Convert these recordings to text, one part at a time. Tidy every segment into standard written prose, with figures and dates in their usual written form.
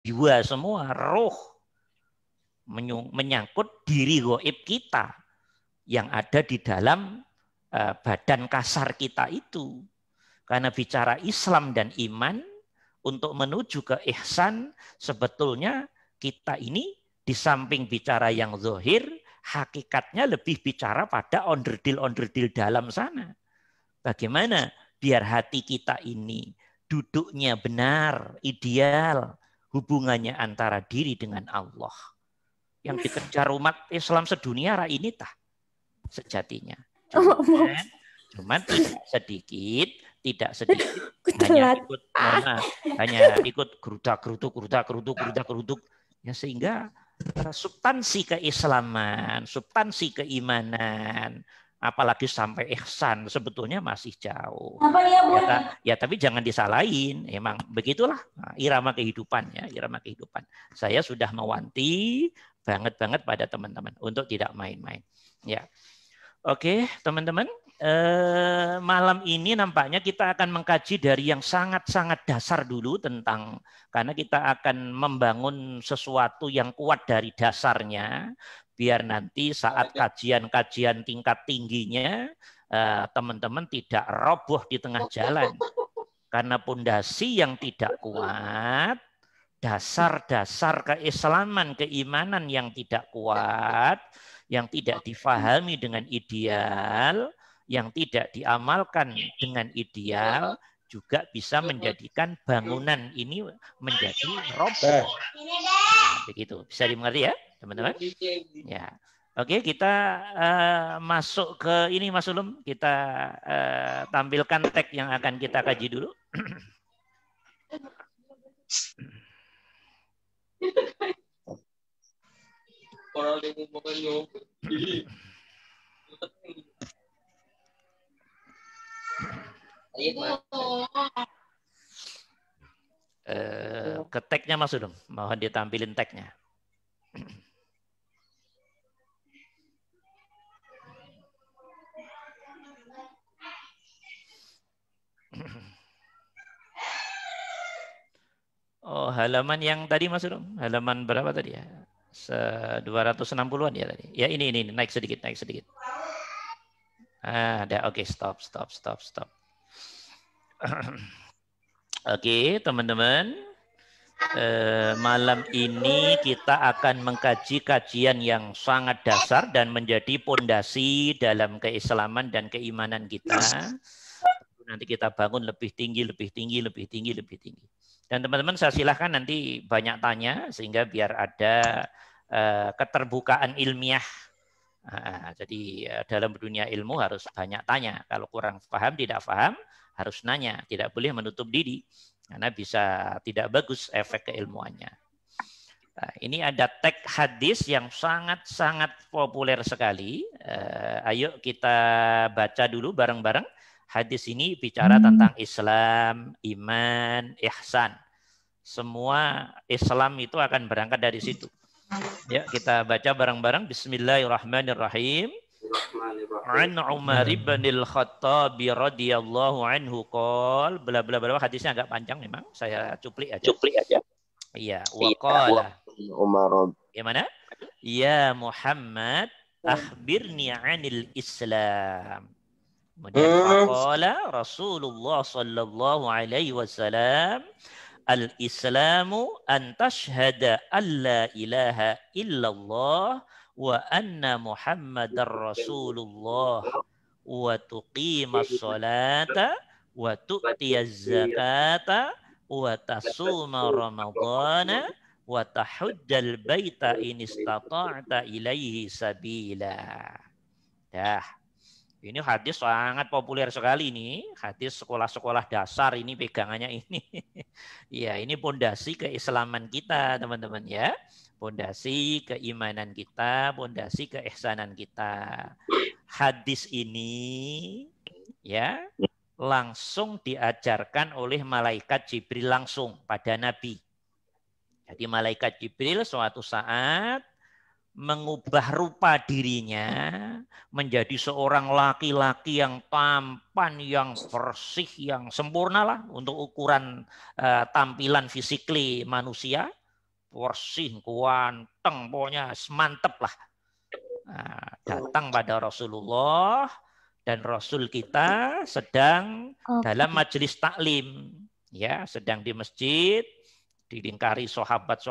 jiwa semua, roh, menyangkut diri gaib kita yang ada di dalam badan kasar kita itu. Karena bicara Islam dan iman, untuk menuju ke ihsan, sebetulnya kita ini di samping bicara yang zahir, hakikatnya lebih bicara pada onderdil-onderdil dalam sana. Bagaimana biar hati kita ini duduknya benar, ideal, hubungannya antara diri dengan Allah. Yang dikejar umat Islam sedunia ini tah sejatinya. Cuman tidak sedikit hanya ikut geruduk ya, sehingga substansi keislaman, substansi keimanan, apalagi sampai ihsan sebetulnya masih jauh. Ya, tapi jangan disalahin, emang begitulah irama kehidupannya, irama kehidupan. Saya sudah mewanti banget pada teman-teman untuk tidak main-main. Ya, oke, teman-teman. Malam ini nampaknya kita akan mengkaji dari yang sangat-sangat dasar dulu karena kita akan membangun sesuatu yang kuat dari dasarnya, biar nanti saat kajian-kajian tingkat tingginya teman-teman tidak roboh di tengah jalan. Karena pondasi yang tidak kuat, dasar-dasar keislaman, keimanan yang tidak kuat, yang tidak difahami dengan ideal, yang tidak diamalkan dengan ideal, juga bisa menjadikan bangunan ini menjadi roboh. Nah, begitu, bisa dimengerti ya, teman-teman? Ya, oke, kita masuk ke ini, Mas Ulum. Kita tampilkan tag yang akan kita kaji dulu. Ke tagnya Mas Ulum, mohon ditampilin tagnya. Oh, halaman yang tadi Mas Ulum, halaman berapa tadi ya? 260-an ya tadi. Ya ini naik sedikit. Ada, oke, stop. Oke, teman-teman. Malam ini kita akan mengkaji kajian yang sangat dasar dan menjadi pondasi dalam keislaman dan keimanan kita. Nanti kita bangun lebih tinggi. Dan teman-teman saya silahkan nanti banyak tanya sehingga biar ada keterbukaan ilmiah. Jadi dalam dunia ilmu harus banyak tanya. Kalau kurang paham, tidak paham, harus nanya. Tidak boleh menutup diri. Karena bisa tidak bagus efek keilmuannya. Nah, ini ada tag hadis yang sangat-sangat populer sekali. Ayo kita baca dulu bareng-bareng. Hadis ini bicara tentang Islam, iman, ihsan. Semua Islam itu akan berangkat dari situ. Ya, kita baca bareng-bareng. Bismillahirrahmanirrahim. An Umar bin Al-Khattab radhiyallahu anhu qol, bla bla bla, hadisnya agak panjang memang, saya cuplik aja. Iya, wa qala Umar. Gimana? Ya Muhammad, akhbirni 'anil Islam. Kemudian faqala Rasulullah sallallahu alaihi wasallam, al-Islamu an tashhada an la ilaha illallah wa anna Muhammadar Rasulullah wa tuqimas salata wa tu'tiyaz zakata wa tasuma ramadhana wa tahujjal baita in istata'ta ilaihi sabila. Dah. Ini hadis sangat populer sekali nih, hadis sekolah-sekolah dasar ini pegangannya ini. Ya, ini pondasi keislaman kita, teman-teman ya. Pondasi keimanan kita, pondasi keihsanan kita. Hadis ini ya langsung diajarkan oleh malaikat Jibril langsung pada Nabi. Jadi malaikat Jibril suatu saat mengubah rupa dirinya menjadi seorang laki-laki yang tampan, yang bersih, yang sempurna lah untuk ukuran tampilan fisikly manusia. bersih, kuanteng, pokoknya mantep lah. Nah, datang pada Rasulullah dan Rasul kita sedang dalam majelis taklim, ya, sedang di masjid, dilingkari sahabat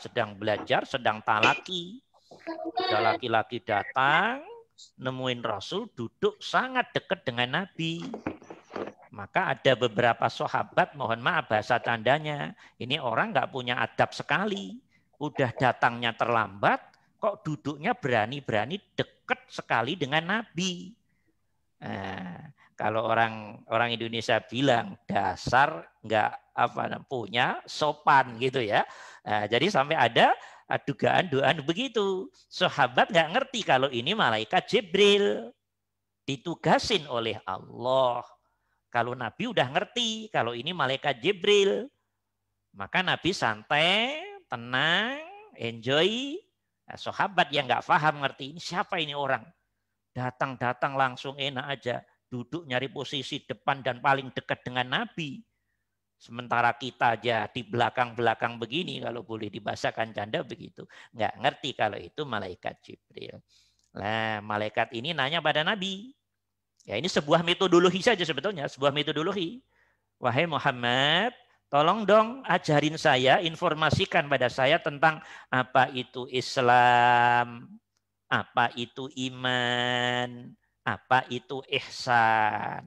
sedang belajar, sedang talaki. Ada laki-laki datang, nemuin Rasul duduk sangat dekat dengan Nabi. Maka ada beberapa sahabat, mohon maaf bahasa tandanya, ini orang nggak punya adab sekali. Udah datangnya terlambat, kok duduknya berani-berani dekat sekali dengan Nabi. Nah, kalau orang Indonesia bilang dasar nggak punya sopan gitu ya. Nah, jadi sampai ada dugaan begitu. Sahabat nggak ngerti kalau ini malaikat Jibril ditugasin oleh Allah. Kalau Nabi udah ngerti kalau ini malaikat Jibril, maka Nabi santai, tenang, enjoy. Nah, sahabat yang nggak paham ngerti ini siapa ini orang, datang langsung enak aja, duduk nyari posisi depan dan paling dekat dengan Nabi. Sementara kita aja di belakang-belakang begini, kalau boleh dibahasakan canda begitu, nggak ngerti kalau itu malaikat Jibril. Nah, malaikat ini nanya pada Nabi. Ya, ini sebuah metodologi saja sebetulnya, sebuah metodologi. Wahai Muhammad, tolong dong ajarin saya, informasikan pada saya tentang apa itu Islam, apa itu iman, apa itu ihsan.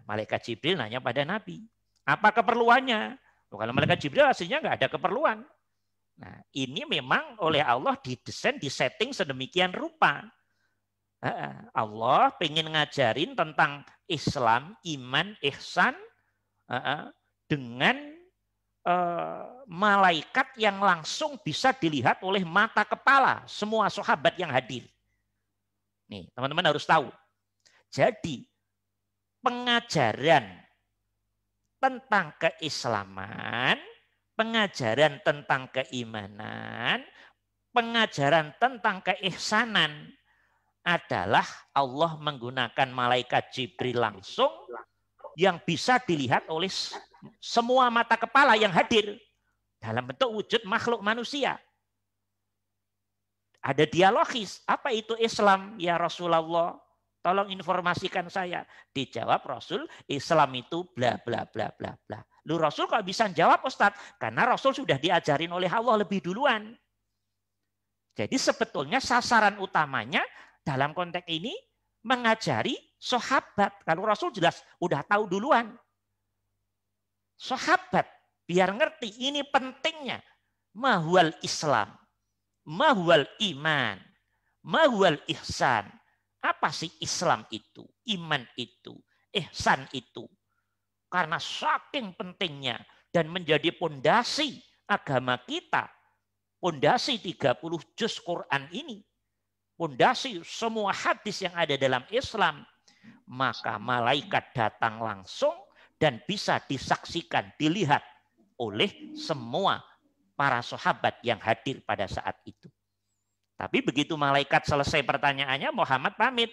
Malaikat Jibril nanya pada Nabi, apa keperluannya? Kalau malaikat Jibril aslinya nggak ada keperluan. Nah, ini memang oleh Allah didesain, disetting sedemikian rupa. Allah pengen ngajarin tentang Islam, iman, ihsan dengan malaikat yang langsung bisa dilihat oleh mata kepala semua sahabat yang hadir. Nih, teman-teman harus tahu. Jadi, pengajaran tentang keislaman, pengajaran tentang keimanan, pengajaran tentang keihsanan adalah Allah menggunakan malaikat Jibril langsung yang bisa dilihat oleh semua mata kepala yang hadir dalam bentuk wujud makhluk manusia. Ada dialogis. Apa itu Islam ya Rasulullah? Tolong informasikan saya. Dijawab Rasul, Islam itu bla bla bla bla bla. Lu Rasul kok bisa jawab Ustadz? Karena Rasul sudah diajarin oleh Allah lebih duluan. Jadi sebetulnya sasaran utamanya dalam konteks ini mengajari sahabat. Kalau Rasul jelas udah tahu duluan. Sahabat biar ngerti ini pentingnya. Mahwal Islam, mahwal iman, mahwal ihsan. Apa sih Islam itu, iman itu, ihsan itu? Karena saking pentingnya dan menjadi pondasi agama kita, pondasi 30 juz Quran ini, pondasi semua hadis yang ada dalam Islam, maka malaikat datang langsung dan bisa disaksikan, dilihat oleh semua para sahabat yang hadir pada saat itu. Tapi begitu malaikat selesai pertanyaannya, Muhammad pamit.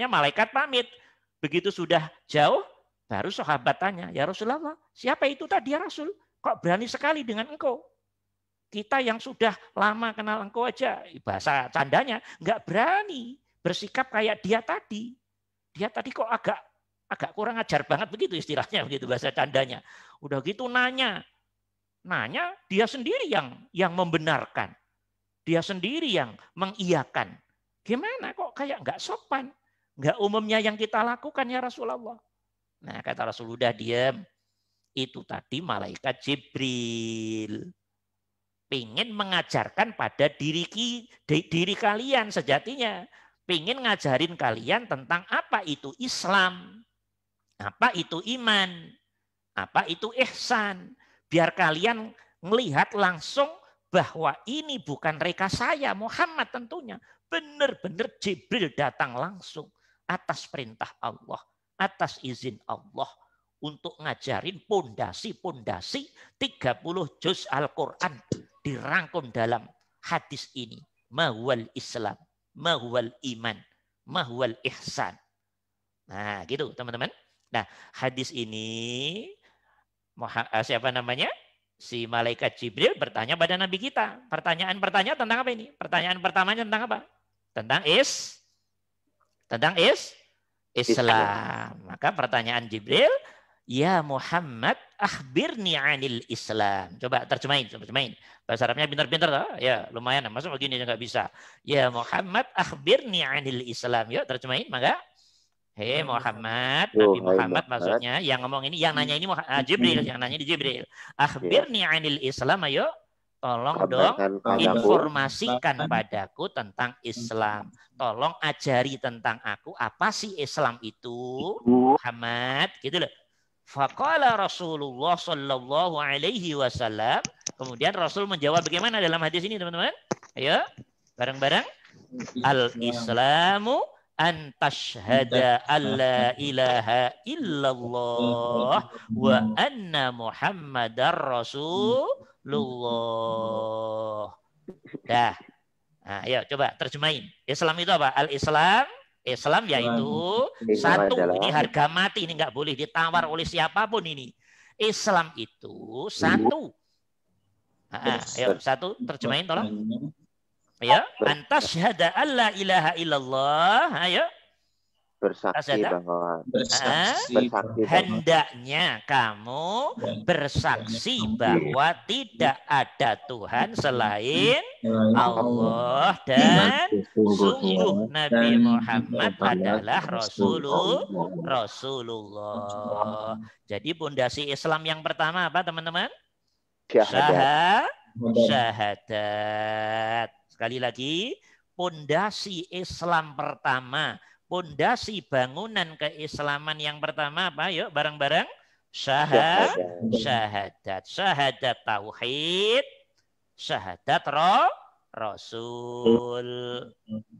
Malaikat pamit. Begitu sudah jauh, baru sahabat tanya, ya Rasulullah, siapa itu tadi ya Rasul? Kok berani sekali dengan engkau? Kita yang sudah lama kenal engkau aja, bahasa candanya, nggak berani bersikap kayak dia tadi. Dia tadi kok agak kurang ajar banget begitu istilahnya, begitu bahasa candanya. Udah gitu nanya dia sendiri yang membenarkan. Dia sendiri yang mengiyakan. Gimana kok kayak nggak sopan? Nggak umumnya yang kita lakukan ya Rasulullah. Nah kata Rasul, udah diam. Itu tadi malaikat Jibril. Pengen mengajarkan pada diri kalian sejatinya. Pengen ngajarin kalian tentang apa itu Islam. Apa itu iman. Apa itu ihsan. Biar kalian melihat langsung bahwa ini bukan reka saya Muhammad tentunya. Benar-benar Jibril datang langsung atas perintah Allah. Atas izin Allah. Untuk ngajarin pondasi-pondasi 30 juz Al-Quran. Dirangkum dalam hadis ini. Mahwal Islam. Mahwal iman. Mahwal ihsan. Nah gitu teman-teman. Nah hadis ini si malaikat Jibril bertanya pada Nabi kita. Pertanyaan-pertanyaan tentang apa ini? Pertanyaan pertamanya tentang apa? Tentang Islam. Maka pertanyaan Jibril, ya Muhammad, akhbirni anil Islam. Coba terjemahin. Bahasa Arabnya pintar-pintar toh? Ya, lumayan. Masuk begini nggak bisa. Ya Muhammad, akhbirni anil Islam. Yuk terjemahin, maka. Hei Muhammad, Nabi Muhammad maksudnya yang ngomong ini, yang nanya ini Jibril, yang nanya di Jibril. Akhbirni anil Islam, ayo tolong dong informasikan padaku tentang Islam. Tolong ajari tentang aku apa sih Islam itu, Muhammad, gitu loh. Faqala Rasulullah sallallahu alaihi wasallam. Kemudian Rasul menjawab bagaimana dalam hadis ini, teman-teman? Ayo, bareng-bareng. Al-Islamu an tashhada alla ilaha illallah wa anna Muhammadar Rasulullah. Dah. Nah, ayo coba terjemahin. Islam itu apa? Al-Islam, Islam yaitu satu. Ini harga mati, ini nggak boleh ditawar oleh siapapun ini. Islam itu satu. Ayo satu terjemahin tolong. Ya, antas syahada alla ilaha illallah. Ayo. Bersaksi bahwa hendaknya kamu bersaksi bahwa tidak ada Tuhan selain Allah dan sungguh Nabi Muhammad adalah Rasulullah. Jadi pondasi Islam yang pertama apa, teman-teman? Syahadat. Sekali lagi, pondasi Islam pertama, pondasi bangunan keislaman yang pertama apa? Yuk bareng-bareng. Syahadat. Syahadat tauhid, syahadat Rasul.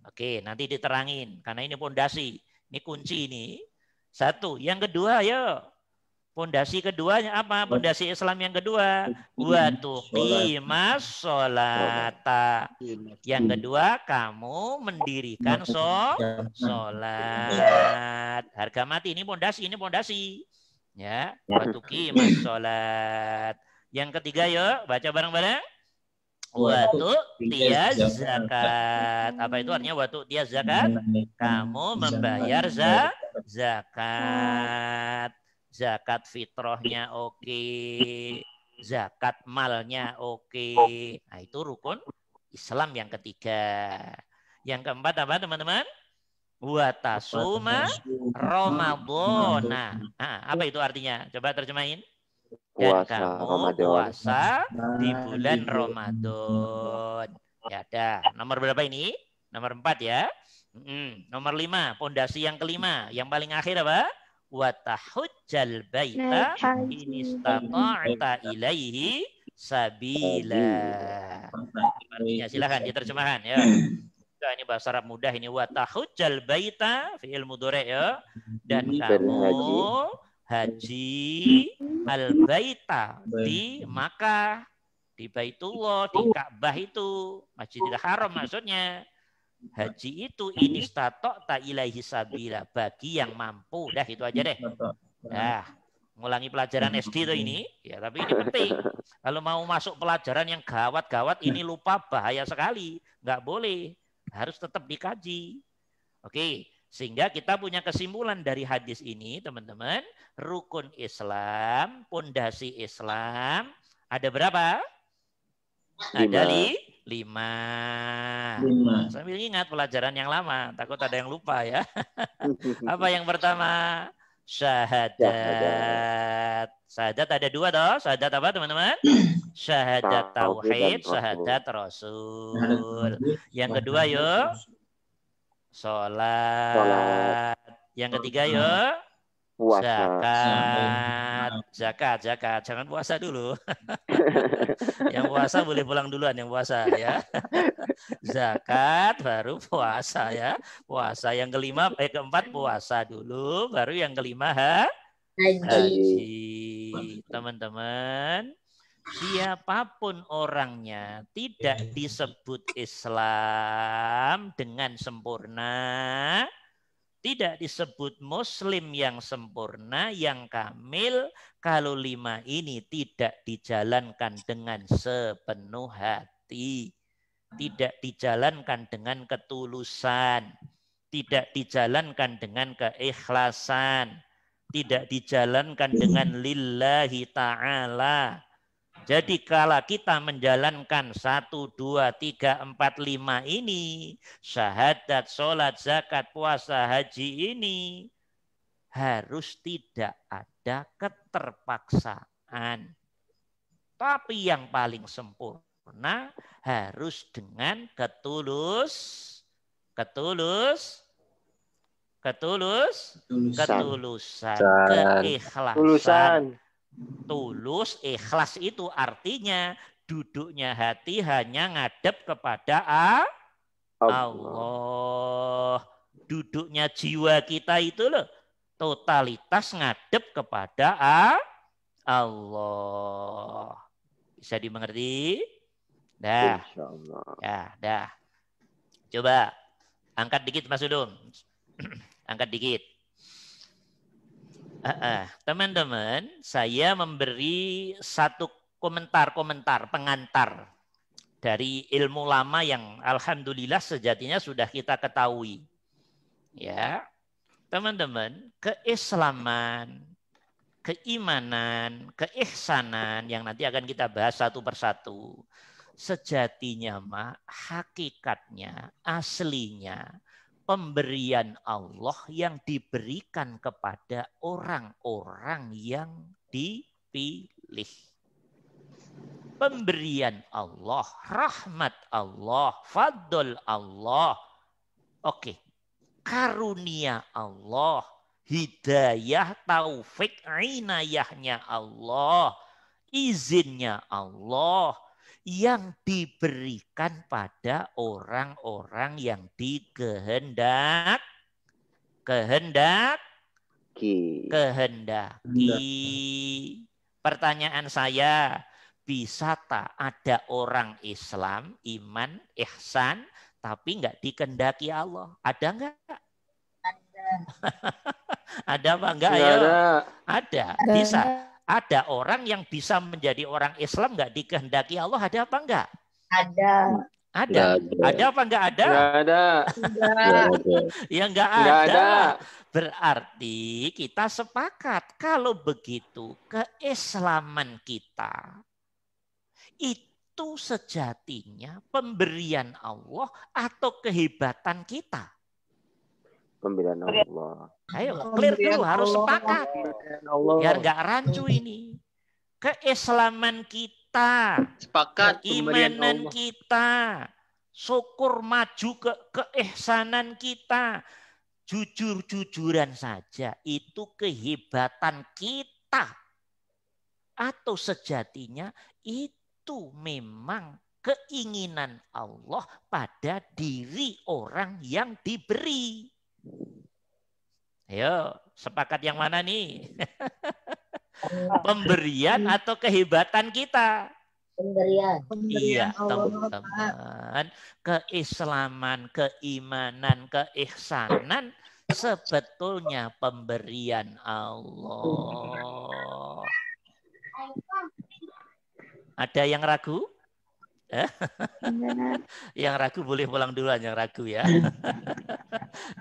Oke, nanti diterangin karena ini pondasi. Ini kunci ini. Satu, yang kedua yuk. Pondasi keduanya apa? Pondasi Islam yang kedua, wa tuqimas sholata. Yang kedua, kamu mendirikan sholat. Harga mati, ini pondasi. Ya, wa tuqimas sholat. Yang ketiga, yuk baca bareng-bareng. Wa tu'tiyaz zakat. Apa itu artinya wa tu'tiyaz zakat? Kamu membayar zakat. Zakat fitrahnya oke, zakat malnya oke. Nah itu rukun Islam yang ketiga. Yang keempat apa, teman-teman? Wa tasuma Ramadhana. Nah, apa itu artinya? Coba terjemahin. Dan kamu puasa di bulan Ramadan. Ya dah. Nomor berapa ini? Nomor 4 ya. Nomor 5, pondasi yang kelima, yang paling akhir apa? Wa tahujjal baita in istata'ta ilaihi sabila. Artinya silakan diterjemahkan ya. Ini bahasa Arab mudah ini. Wa tahujjal baita fi'il mudhari' ya. Dan kamu haji al-baita di Makkah, di Baitullah, di Ka'bah itu, Masjidil Haram maksudnya. Haji itu inistata'ta ilaihi sabila, bagi yang mampu. Dah itu aja deh. Nah, ngulangi pelajaran SD itu ini, ya tapi ini penting. Kalau mau masuk pelajaran yang gawat-gawat ini lupa, bahaya sekali. Nggak boleh. Harus tetap dikaji. Oke, sehingga kita punya kesimpulan dari hadis ini, teman-teman. Rukun Islam, pondasi Islam, ada berapa? Ada 5. Sambil ingat pelajaran yang lama, takut ada yang lupa ya. Apa yang pertama? Syahadat. Syahadat ada 2 toh. Syahadat apa, teman-teman? Syahadat tauhid, syahadat Rasul. Yang kedua yuk, sholat. Yang ketiga yuk, zakat. Jangan puasa dulu. Yang puasa boleh pulang duluan yang puasa ya. Zakat baru puasa ya. Puasa yang keempat puasa dulu, baru yang kelima haji. Teman-teman, siapapun orangnya tidak disebut Islam dengan sempurna Tidak disebut muslim yang sempurna, yang kamil, kalau 5 ini tidak dijalankan dengan sepenuh hati. Tidak dijalankan dengan ketulusan. Tidak dijalankan dengan keikhlasan. Tidak dijalankan dengan lillahi ta'ala. Jadi kalau kita menjalankan 1, 2, 3, 4, 5 ini, syahadat, sholat, zakat, puasa, haji ini, harus tidak ada keterpaksaan. Tapi yang paling sempurna harus dengan ketulusan, keikhlasan. Tulus, ikhlas itu artinya duduknya hati hanya ngadep kepada Allah. Duduknya jiwa kita itu loh, totalitas ngadep kepada Allah. Bisa dimengerti? Dah. Ya, dah. Coba angkat dikit Mas Udum. Angkat dikit. Teman-teman, saya memberi satu komentar-komentar pengantar dari ilmu lama yang alhamdulillah sejatinya sudah kita ketahui. Ya, teman-teman, keislaman, keimanan, keihsanan yang nanti akan kita bahas satu persatu. Sejatinya mah, hakikatnya, aslinya pemberian Allah yang diberikan kepada orang-orang yang dipilih. Pemberian Allah, rahmat Allah, fadl Allah. Oke, karunia Allah, hidayah, taufik, inayahnya Allah, izinnya Allah yang diberikan pada orang-orang yang dikehendaki. Pertanyaan saya, bisa tak ada orang Islam, iman, ihsan, tapi nggak dikehendaki Allah? Ada nggak? Ada. Ada apa enggak? Ayo. Ada. Bisa. Ada orang yang bisa menjadi orang Islam nggak dikehendaki Allah, ada apa enggak? Ada. Ada. Ada apa enggak ada? Enggak ada. Ya enggak ada. Berarti kita sepakat kalau begitu keislaman kita itu sejatinya pemberian Allah atau kehebatan kita? Pemberian Allah. Ayo, clear dulu, harus sepakat. Biar nggak rancu ini. Keislaman kita, sepakat, keimanan kita, syukur maju ke keihsanan kita, jujur-jujuran saja, itu kehebatan kita. Atau sejatinya itu memang keinginan Allah pada diri orang yang diberi. Ayo, sepakat yang mana nih? Pemberian atau kehebatan kita? Pemberian. Iya, teman-teman. Keislaman, keimanan, keihsanan sebetulnya pemberian Allah. Ada yang ragu? Yang ragu boleh pulang duluan, yang ragu ya.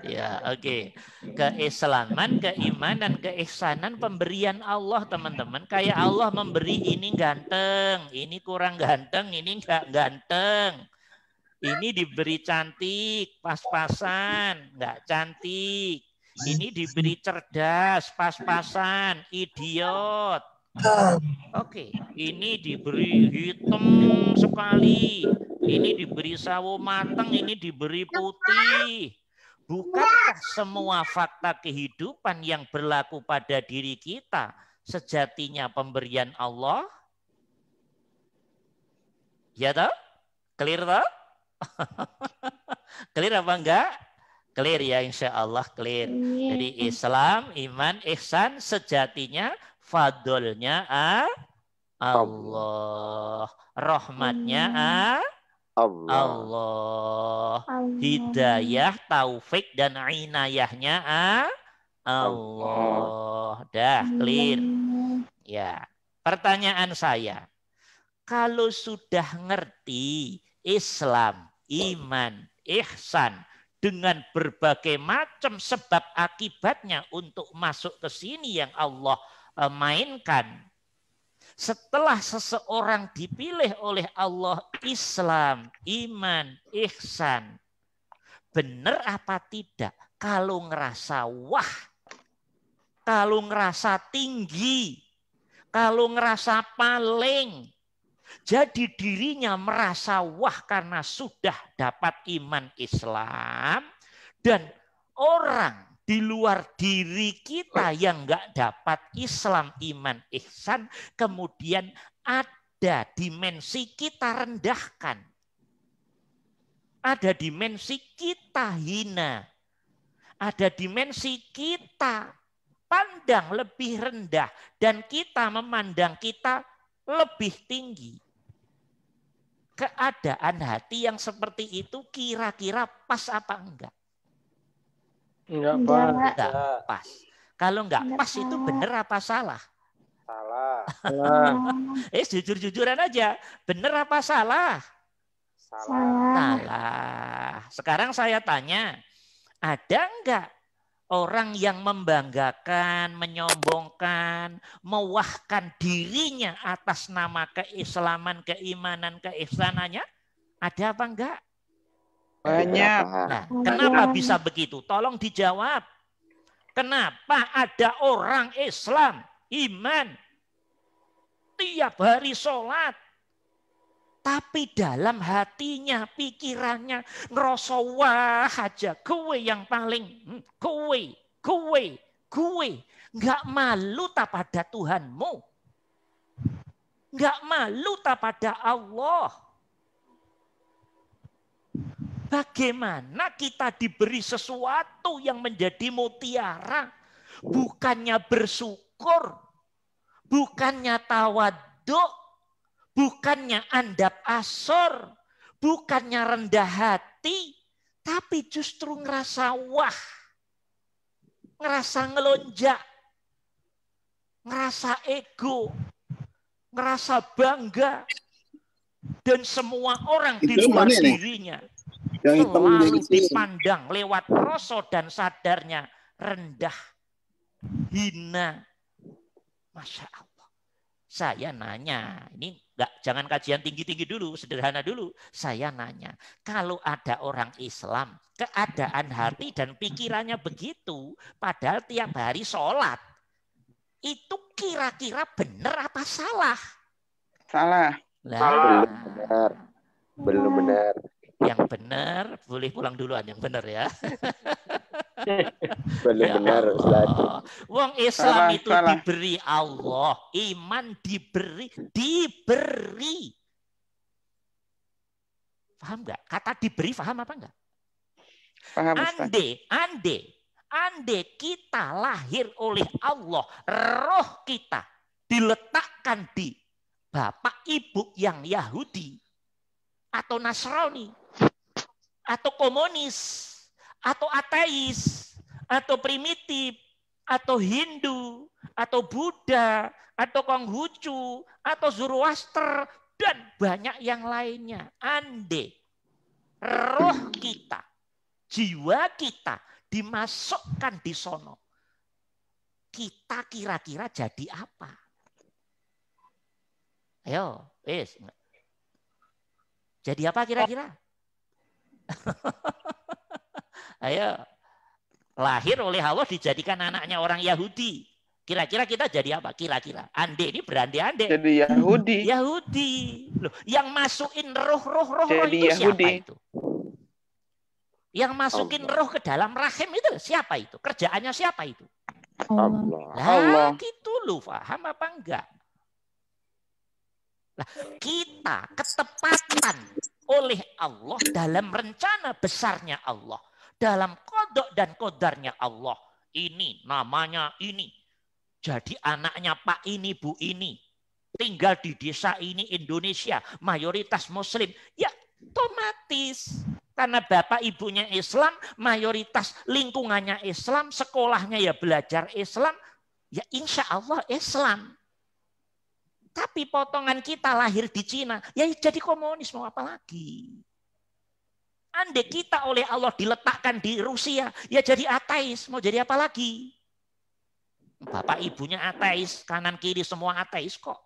Ya, oke. Keislaman, keimanan, keihsanan pemberian Allah, teman-teman. Kayak Allah memberi ini ganteng, ini kurang ganteng, ini enggak ganteng. Ini diberi cantik, pas-pasan, enggak cantik. Ini diberi cerdas, pas-pasan, idiot. Oke, ini diberi hitam sekali, ini diberi sawo matang, ini diberi putih. Bukankah semua fakta kehidupan yang berlaku pada diri kita sejatinya pemberian Allah? Ya toh? Clear toh? Clear apa enggak? Clear ya, insya Allah clear. Jadi Islam, iman, ihsan sejatinya fadlnya Allah, rahmatnya Allah. Allah. Hidayah, taufik, dan inayahnya Allah. Dah, clear. Ya. Pertanyaan saya. Kalau sudah ngerti Islam, iman, ihsan, dengan berbagai macam sebab akibatnya untuk masuk ke sini yang Allah mainkan. Setelah seseorang dipilih oleh Allah Islam, iman, ihsan, benar apa tidak? Kalau ngerasa wah, kalau ngerasa tinggi, kalau ngerasa paling, jadi dirinya merasa wah karena sudah dapat iman Islam, dan orang di luar diri kita yang nggak dapat Islam, iman, ihsan, kemudian ada dimensi kita rendahkan. Ada dimensi kita hina. Ada dimensi kita pandang lebih rendah. Dan kita memandang kita lebih tinggi. Keadaan hati yang seperti itu kira-kira pas apa enggak? Enggak pas. Kalau enggak pas itu benar apa salah? Salah. Jujur-jujuran aja. Benar apa salah? Salah. Sekarang saya tanya, ada enggak orang yang membanggakan, menyombongkan, mewahkan dirinya atas nama keislaman, keimanan, keihsanannya? Ada apa enggak? Banyak. Nah, kenapa bisa begitu? Tolong dijawab. Kenapa ada orang Islam, iman, tiap hari sholat, tapi dalam hatinya, pikirannya, ngerasa wah aja, gue yang paling, gue. Nggak malu tak pada Tuhanmu. Nggak malu tak pada Allah. Bagaimana kita diberi sesuatu yang menjadi mutiara, bukannya bersyukur, bukannya tawaduk, bukannya andap asor, bukannya rendah hati, tapi justru ngerasa wah, ngerasa ngelonjak, ngerasa ego, ngerasa bangga, dan semua orang di luar dirinya selalu dipandang lewat rasa dan sadarnya rendah, hina. Masya Allah. Saya nanya, ini jangan kajian tinggi-tinggi dulu, sederhana dulu. Saya nanya, kalau ada orang Islam, keadaan hati dan pikirannya begitu, padahal tiap hari sholat, itu kira-kira benar apa salah? Salah. Nah, Belum benar. yang benar, boleh pulang duluan yang benar ya. Belum Ya benar. Allah. Wong Islam Salah, itu salah. diberi Allah, iman diberi. Paham nggak? Kata diberi paham apa enggak? Paham, Ustaz. Ande kita lahir oleh Allah, roh kita diletakkan di bapak ibu yang Yahudi atau Nasrani atau komunis atau ateis atau primitif atau Hindu atau Buddha atau Konghucu atau Zoroaster dan banyak yang lainnya. Ande roh kita, jiwa kita dimasukkan di sono, kita kira-kira jadi apa? Ayo, jadi apa kira-kira? Ayo, lahir oleh Allah dijadikan anaknya orang Yahudi. Kira-kira kita jadi apa? Kira-kira. Ande ini berande-ande. Jadi Yahudi. Yahudi. Loh, yang masukin roh Jadi itu siapa Yahudi. itu? Yang masukin roh ke dalam rahim itu siapa itu? Kerjaannya siapa itu? Allah. Allah. Gitu loh, paham apa enggak? Nah, kita ketepatan oleh Allah dalam rencana besarnya Allah. Dalam kodok dan kodarnya Allah. Ini namanya ini. Jadi anaknya Pak ini, Bu ini. Tinggal di desa ini Indonesia. Mayoritas Muslim. Ya Otomatis. Karena bapak ibunya Islam, mayoritas lingkungannya Islam, sekolahnya ya belajar Islam, ya insya Allah Islam. Tapi potongan kita lahir di Cina, ya jadi komunis mau apa lagi? Andai kita oleh Allah diletakkan di Rusia, ya jadi ateis, mau jadi apa lagi? Bapak ibunya ateis, kanan kiri semua ateis kok.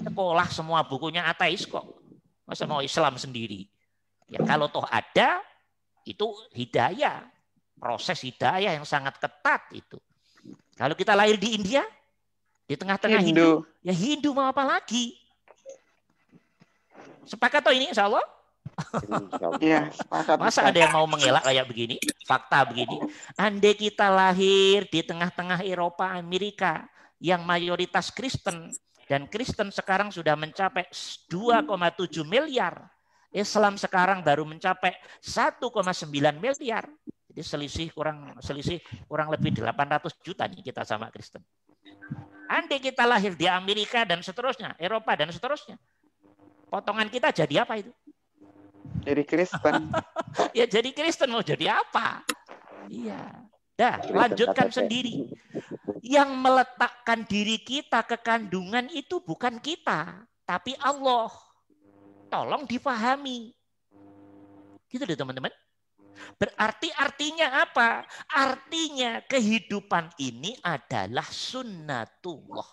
Sekolah semua bukunya ateis kok. Masa mau Islam sendiri? Ya kalau toh ada, itu hidayah. Proses hidayah yang sangat ketat itu. Kalau kita lahir di India, di tengah-tengah Hindu, ya Hindu mau apa lagi? Sepakat toh ini insya Allah? Iya, sepakat. Masa ada yang mau mengelak kayak begini? Fakta begini. Andai kita lahir di tengah-tengah Eropa, Amerika, yang mayoritas Kristen, dan Kristen sekarang sudah mencapai 2,7 miliar. Islam sekarang baru mencapai 1,9 miliar. Jadi selisih kurang lebih 800 juta nih kita sama Kristen. Andai kita lahir di Amerika dan seterusnya, Eropa dan seterusnya, potongan kita jadi apa itu? Jadi Kristen. Ya jadi Kristen mau jadi apa? Iya. Dah, lanjutkan sendiri. Yang meletakkan diri kita ke kandungan itu bukan kita, tapi Allah. Tolong dipahami. Gitu deh teman-teman. Berarti artinya apa? Artinya kehidupan ini adalah sunnatullah.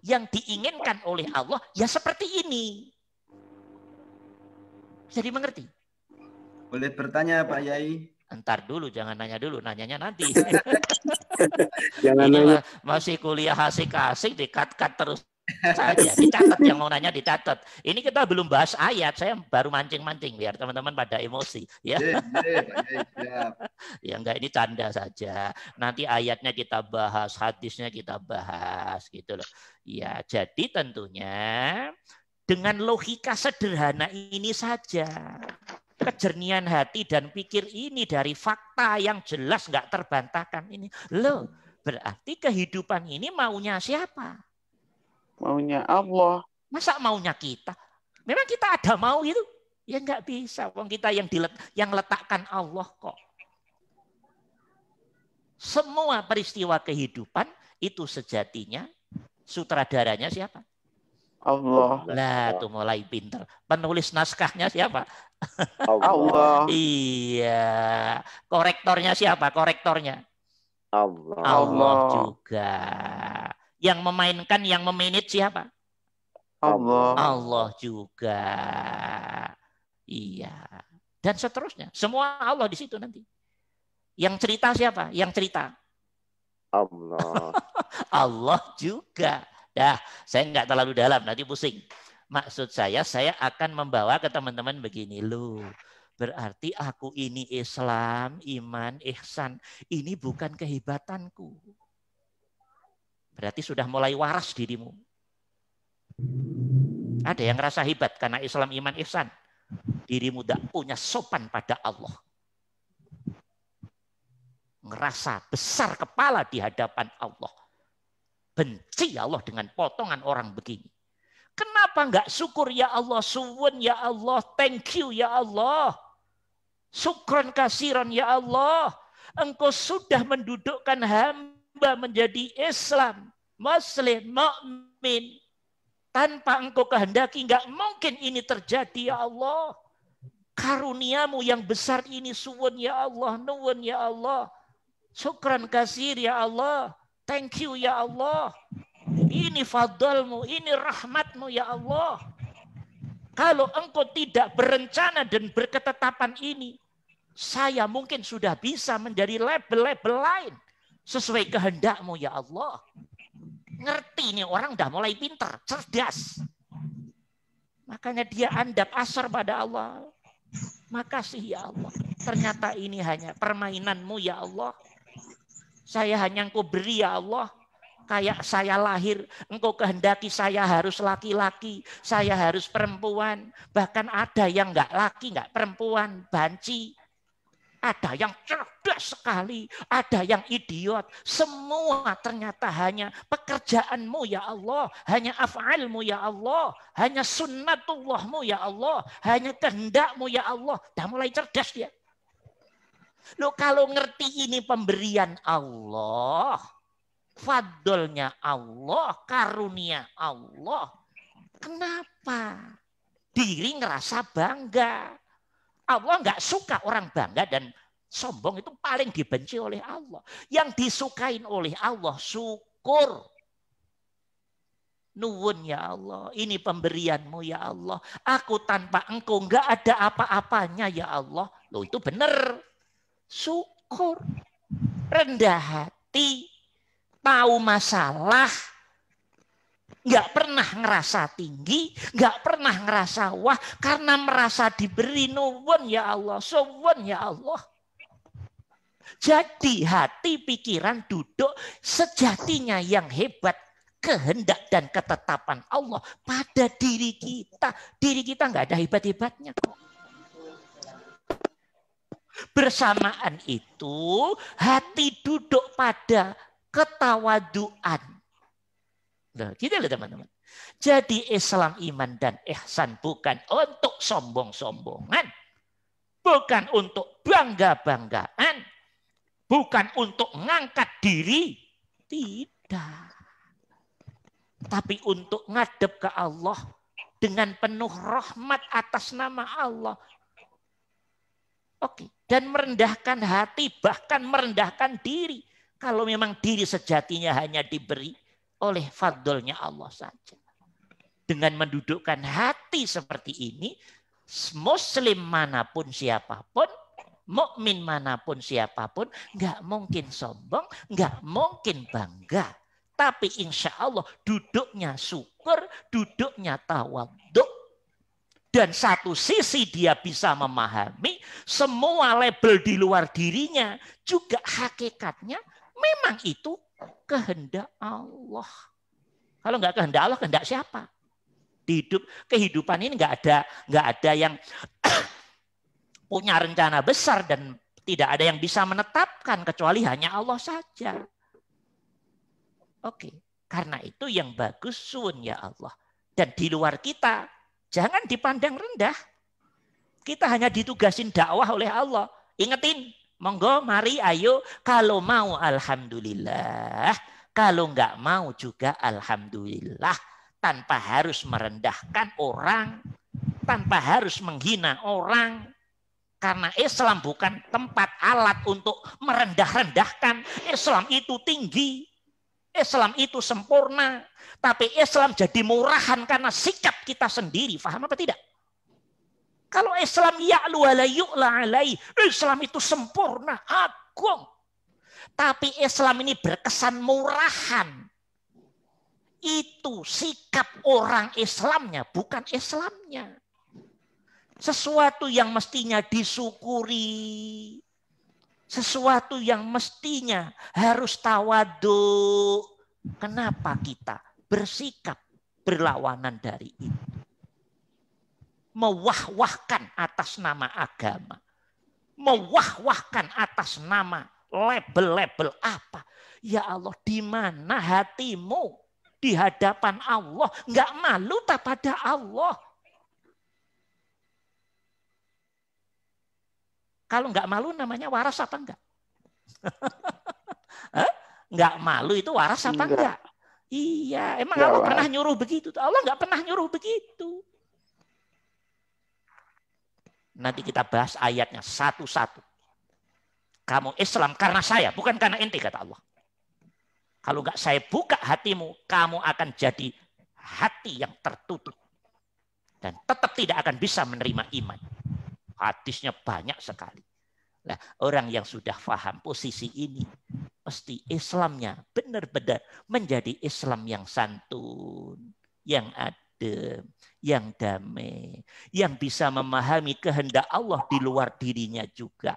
Yang diinginkan oleh Allah ya seperti ini. Bisa dimengerti? Boleh bertanya Pak Yai? Entar dulu, jangan nanya dulu. Nanyanya nanti. Jangan Ini nanya. masih kuliah asik-asik, dikat-kat terus saja. Dicatat yang mau nanya dicatat. Ini kita belum bahas ayat, saya baru mancing-mancing biar teman-teman pada emosi. Ya, Pak Yai, siap. ya enggak, ini canda saja. Nanti ayatnya kita bahas, hadisnya kita bahas gitu loh. Ya, jadi tentunya dengan logika sederhana ini saja. Kejernihan hati dan pikir ini dari fakta yang jelas nggak terbantahkan ini. Loh, berarti kehidupan ini maunya siapa? Maunya Allah. Masa maunya kita? Memang kita ada mau itu? Ya nggak bisa. Wong kita yang letakkan Allah kok. Semua peristiwa kehidupan itu sejatinya sutradaranya siapa? Allah. Lah tuh mulai pinter. Penulis naskahnya siapa? Allah. Iya. Korektornya siapa? Korektornya Allah. Allah juga. Yang memainkan, yang memanage siapa? Allah. Allah juga. Iya. Dan seterusnya. Semua Allah di situ nanti. Yang cerita siapa? Yang cerita Allah. Allah juga. Dah, saya nggak terlalu dalam, nanti pusing. Maksud saya akan membawa ke teman-teman begini loh. Berarti aku ini Islam, iman, ihsan. Ini bukan kehebatanku. Berarti sudah mulai waras dirimu. Ada yang ngerasa hebat karena Islam, iman, ihsan. Dirimu tidak punya sopan pada Allah. Ngerasa besar kepala di hadapan Allah. Benci Allah dengan potongan orang begini. Kenapa enggak syukur ya Allah, suwun ya Allah, thank you ya Allah. Syukron kasiran ya Allah. Engkau sudah mendudukkan hamba menjadi Islam, Muslim, mukmin. Tanpa engkau kehendaki enggak mungkin ini terjadi ya Allah. Karuniamu yang besar ini suwun ya Allah, nuwun ya Allah. Syukran kasir ya Allah. Thank you ya Allah. Ini fadlmu, ini rahmatmu ya Allah. Kalau engkau tidak berencana dan berketetapan ini, saya mungkin sudah bisa menjadi label-label lain. Sesuai kehendakmu ya Allah. Ngerti nih orang udah mulai pintar, cerdas. Makanya dia andap asar pada Allah. Makasih ya Allah. Ternyata ini hanya permainanmu ya Allah. Saya hanya engkau beri ya Allah. Kayak saya lahir, engkau kehendaki saya harus laki-laki, saya harus perempuan. Bahkan ada yang enggak laki, enggak perempuan, banci. Ada yang cerdas sekali, ada yang idiot. Semua ternyata hanya pekerjaanmu ya Allah. Hanya af'almu ya Allah. Hanya sunnatullahmu ya Allah. Hanya kehendakmu ya Allah. Dah mulai cerdas dia. Loh kalau ngerti ini pemberian Allah. Fadlnya Allah, karunia Allah. Kenapa? Diri ngerasa bangga. Allah nggak suka orang bangga dan sombong, itu paling dibenci oleh Allah. Yang disukain oleh Allah syukur. Nuwun ya Allah, ini pemberianmu ya Allah. Aku tanpa engkau nggak ada apa-apanya ya Allah. Loh itu benar. Syukur. Rendah hati. Tahu masalah. Nggak pernah ngerasa tinggi, nggak pernah ngerasa wah, karena merasa diberi nuwun ya Allah, suwun ya Allah. Jadi hati pikiran duduk sejatinya yang hebat, kehendak dan ketetapan Allah pada diri kita. Diri kita nggak ada hebat-hebatnya kok. Bersamaan itu hati duduk pada ketawaduan. Nah, gitu loh teman-teman. Jadi Islam, iman, dan ihsan bukan untuk sombong-sombongan. Bukan untuk bangga-banggaan. Bukan untuk ngangkat diri. Tidak. Tapi untuk ngadep ke Allah dengan penuh rahmat atas nama Allah. Oke. Dan merendahkan hati, bahkan merendahkan diri. Kalau memang diri sejatinya hanya diberi oleh fadlnya Allah saja. Dengan mendudukkan hati seperti ini, muslim manapun siapapun, mukmin manapun siapapun, nggak mungkin sombong, nggak mungkin bangga. Tapi insya Allah duduknya syukur, duduknya tawadhu. Dan satu sisi dia bisa memahami semua label di luar dirinya. Juga hakikatnya memang itu kehendak Allah. Kalau nggak kehendak Allah, kehendak siapa? Kehidupan ini nggak ada yang punya rencana besar dan tidak ada yang bisa menetapkan kecuali hanya Allah saja. Oke, karena itu yang bagus sun ya Allah. Dan di luar kita jangan dipandang rendah. Kita hanya ditugasin dakwah oleh Allah. Ingetin. Monggo, mari, ayo. Kalau mau, alhamdulillah. Kalau nggak mau juga, alhamdulillah. Tanpa harus merendahkan orang. Tanpa harus menghina orang. Karena Islam bukan tempat alat untuk merendah-rendahkan. Islam itu tinggi. Islam itu sempurna. Tapi Islam jadi murahan karena sikap kita sendiri. Paham apa tidak? Kalau Islam ya'lu wa la yu'la alaih. Islam itu sempurna, agung. Tapi Islam ini berkesan murahan. Itu sikap orang Islamnya, bukan Islamnya. Sesuatu yang mestinya disyukuri. Sesuatu yang mestinya harus tawadhu. Kenapa kita bersikap berlawanan dari itu? Mewah-wahkan atas nama agama. Mewah-wahkan atas nama label-label apa. Ya Allah, di mana hatimu di hadapan Allah? Enggak malu tak pada Allah. Kalau enggak malu namanya waras apa enggak? Enggak malu itu waras apa enggak? Iya, emang Allah pernah nyuruh begitu? Allah enggak pernah nyuruh begitu. Nanti kita bahas ayatnya satu-satu. Kamu Islam karena saya, bukan karena ente, kata Allah. Kalau enggak saya buka hatimu, kamu akan jadi hati yang tertutup. Dan tetap tidak akan bisa menerima iman. Hadisnya banyak sekali. Nah, orang yang sudah paham posisi ini, pasti Islamnya benar-benar menjadi Islam yang santun, yang adem, yang damai, yang bisa memahami kehendak Allah di luar dirinya juga.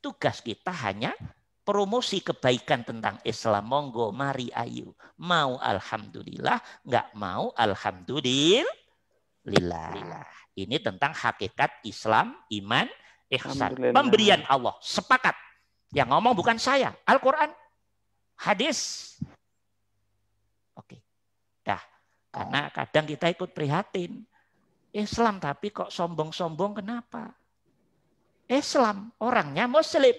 Tugas kita hanya promosi kebaikan tentang Islam. Monggo, mari, ayo. Mau alhamdulillah, nggak mau alhamdulillah. Ini tentang hakikat Islam, iman, ihsan. Alhamdulillah. Pemberian Allah. Sepakat. Yang ngomong bukan saya. Al-Quran. Hadis. Oke. Dah. Karena kadang kita ikut prihatin. Islam tapi kok sombong-sombong kenapa? Islam. Orangnya Muslim.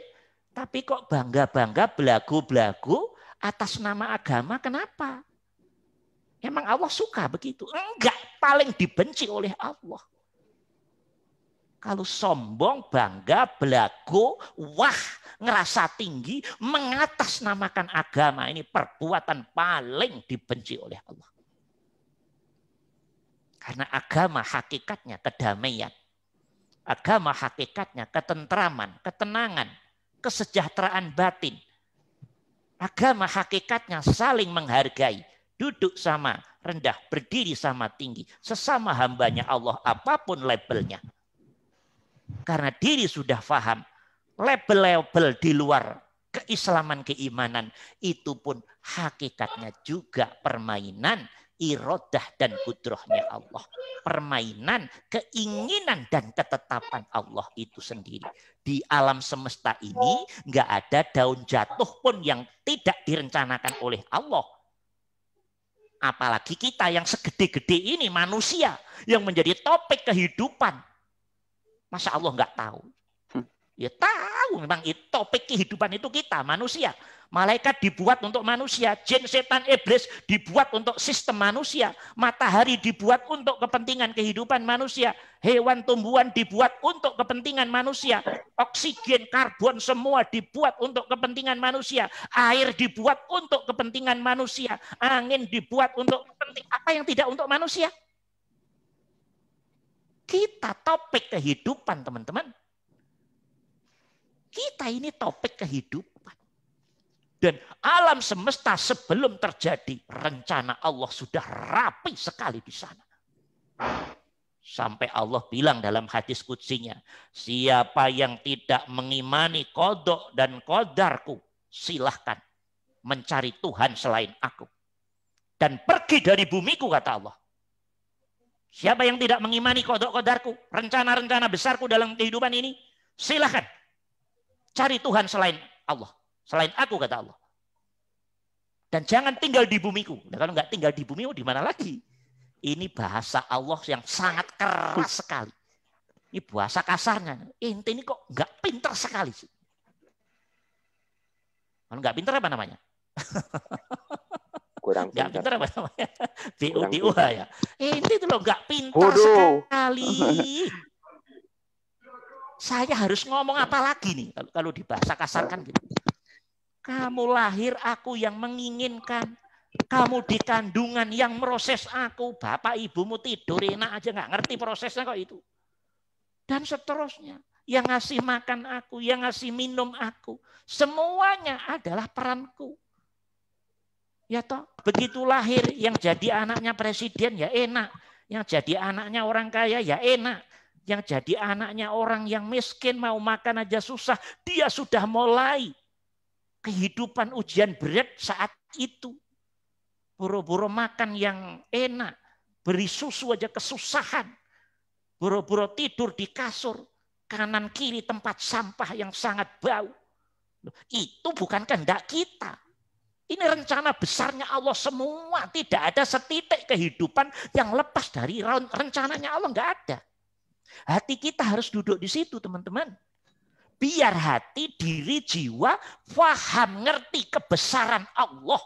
Tapi kok bangga-bangga belagu-belagu atas nama agama kenapa? Emang Allah suka begitu? Enggak. Paling dibenci oleh Allah. Kalau sombong, bangga, belagu, wah, ngerasa tinggi, mengatasnamakan agama. Ini perbuatan paling dibenci oleh Allah. Karena agama hakikatnya kedamaian. Agama hakikatnya ketentraman, ketenangan, kesejahteraan batin. Agama hakikatnya saling menghargai. Duduk sama rendah, berdiri sama tinggi. Sesama hambanya Allah apapun labelnya. Karena diri sudah paham. Label-label di luar keislaman, keimanan. Itu pun hakikatnya juga permainan iradah dan kudrohnya Allah. Permainan, keinginan dan ketetapan Allah itu sendiri. Di alam semesta ini nggak ada daun jatuh pun yang tidak direncanakan oleh Allah. Apalagi kita yang segede-gede ini manusia yang menjadi topik kehidupan. Masa Allah nggak tahu? Ya tahu, memang itu topik kehidupan itu kita manusia. Malaikat dibuat untuk manusia, jin, setan, iblis dibuat untuk sistem manusia. Matahari dibuat untuk kepentingan kehidupan manusia. Hewan, tumbuhan dibuat untuk kepentingan manusia. Oksigen, karbon semua dibuat untuk kepentingan manusia. Air dibuat untuk kepentingan manusia. Angin dibuat untuk kepentingan apa yang tidak untuk manusia? Kita topik kehidupan, teman-teman. Kita ini topik kehidupan. Dan alam semesta sebelum terjadi, rencana Allah sudah rapi sekali di sana. Sampai Allah bilang dalam hadis qudsinya, siapa yang tidak mengimani qada dan qadarku, silahkan mencari Tuhan selain aku. Dan pergi dari bumiku, kata Allah. Siapa yang tidak mengimani qada qadarku, rencana-rencana besarku dalam kehidupan ini, silahkan cari Tuhan selain Allah. Selain aku, kata Allah. Dan jangan tinggal di bumiku. Nah, kalau nggak tinggal di bumiku, di mana lagi? Ini bahasa Allah yang sangat keras sekali. Ini bahasa kasarnya. Ente ini kok nggak pintar sekali sih. Kalau nggak pintar apa namanya? Kurang Nggak pintar apa namanya? Kurang BUDUH ya. Ente itu loh nggak pintar Bodoh. sekali. Saya harus ngomong apa lagi nih kalau di bahasa kasarkan gitu. Kamu lahir, aku yang menginginkan. Kamu di kandungan yang proses aku. Bapak ibumu tidur enak aja nggak ngerti prosesnya kok itu. Dan seterusnya. Yang ngasih makan aku, yang ngasih minum aku. Semuanya adalah peranku. Ya toh, begitu lahir yang jadi anaknya presiden ya enak. Yang jadi anaknya orang kaya ya enak. Yang jadi anaknya orang yang miskin mau makan aja susah. Dia sudah mulai kehidupan ujian berat saat itu. Boro-boro makan yang enak. Beri susu aja kesusahan. Boro-boro tidur di kasur. Kanan kiri tempat sampah yang sangat bau. Itu bukan kehendak kita. Ini rencana besarnya Allah semua. Tidak ada setitik kehidupan yang lepas dari rencananya Allah. Enggak ada. Hati kita harus duduk di situ, teman-teman. Biar hati, diri, jiwa paham, ngerti kebesaran Allah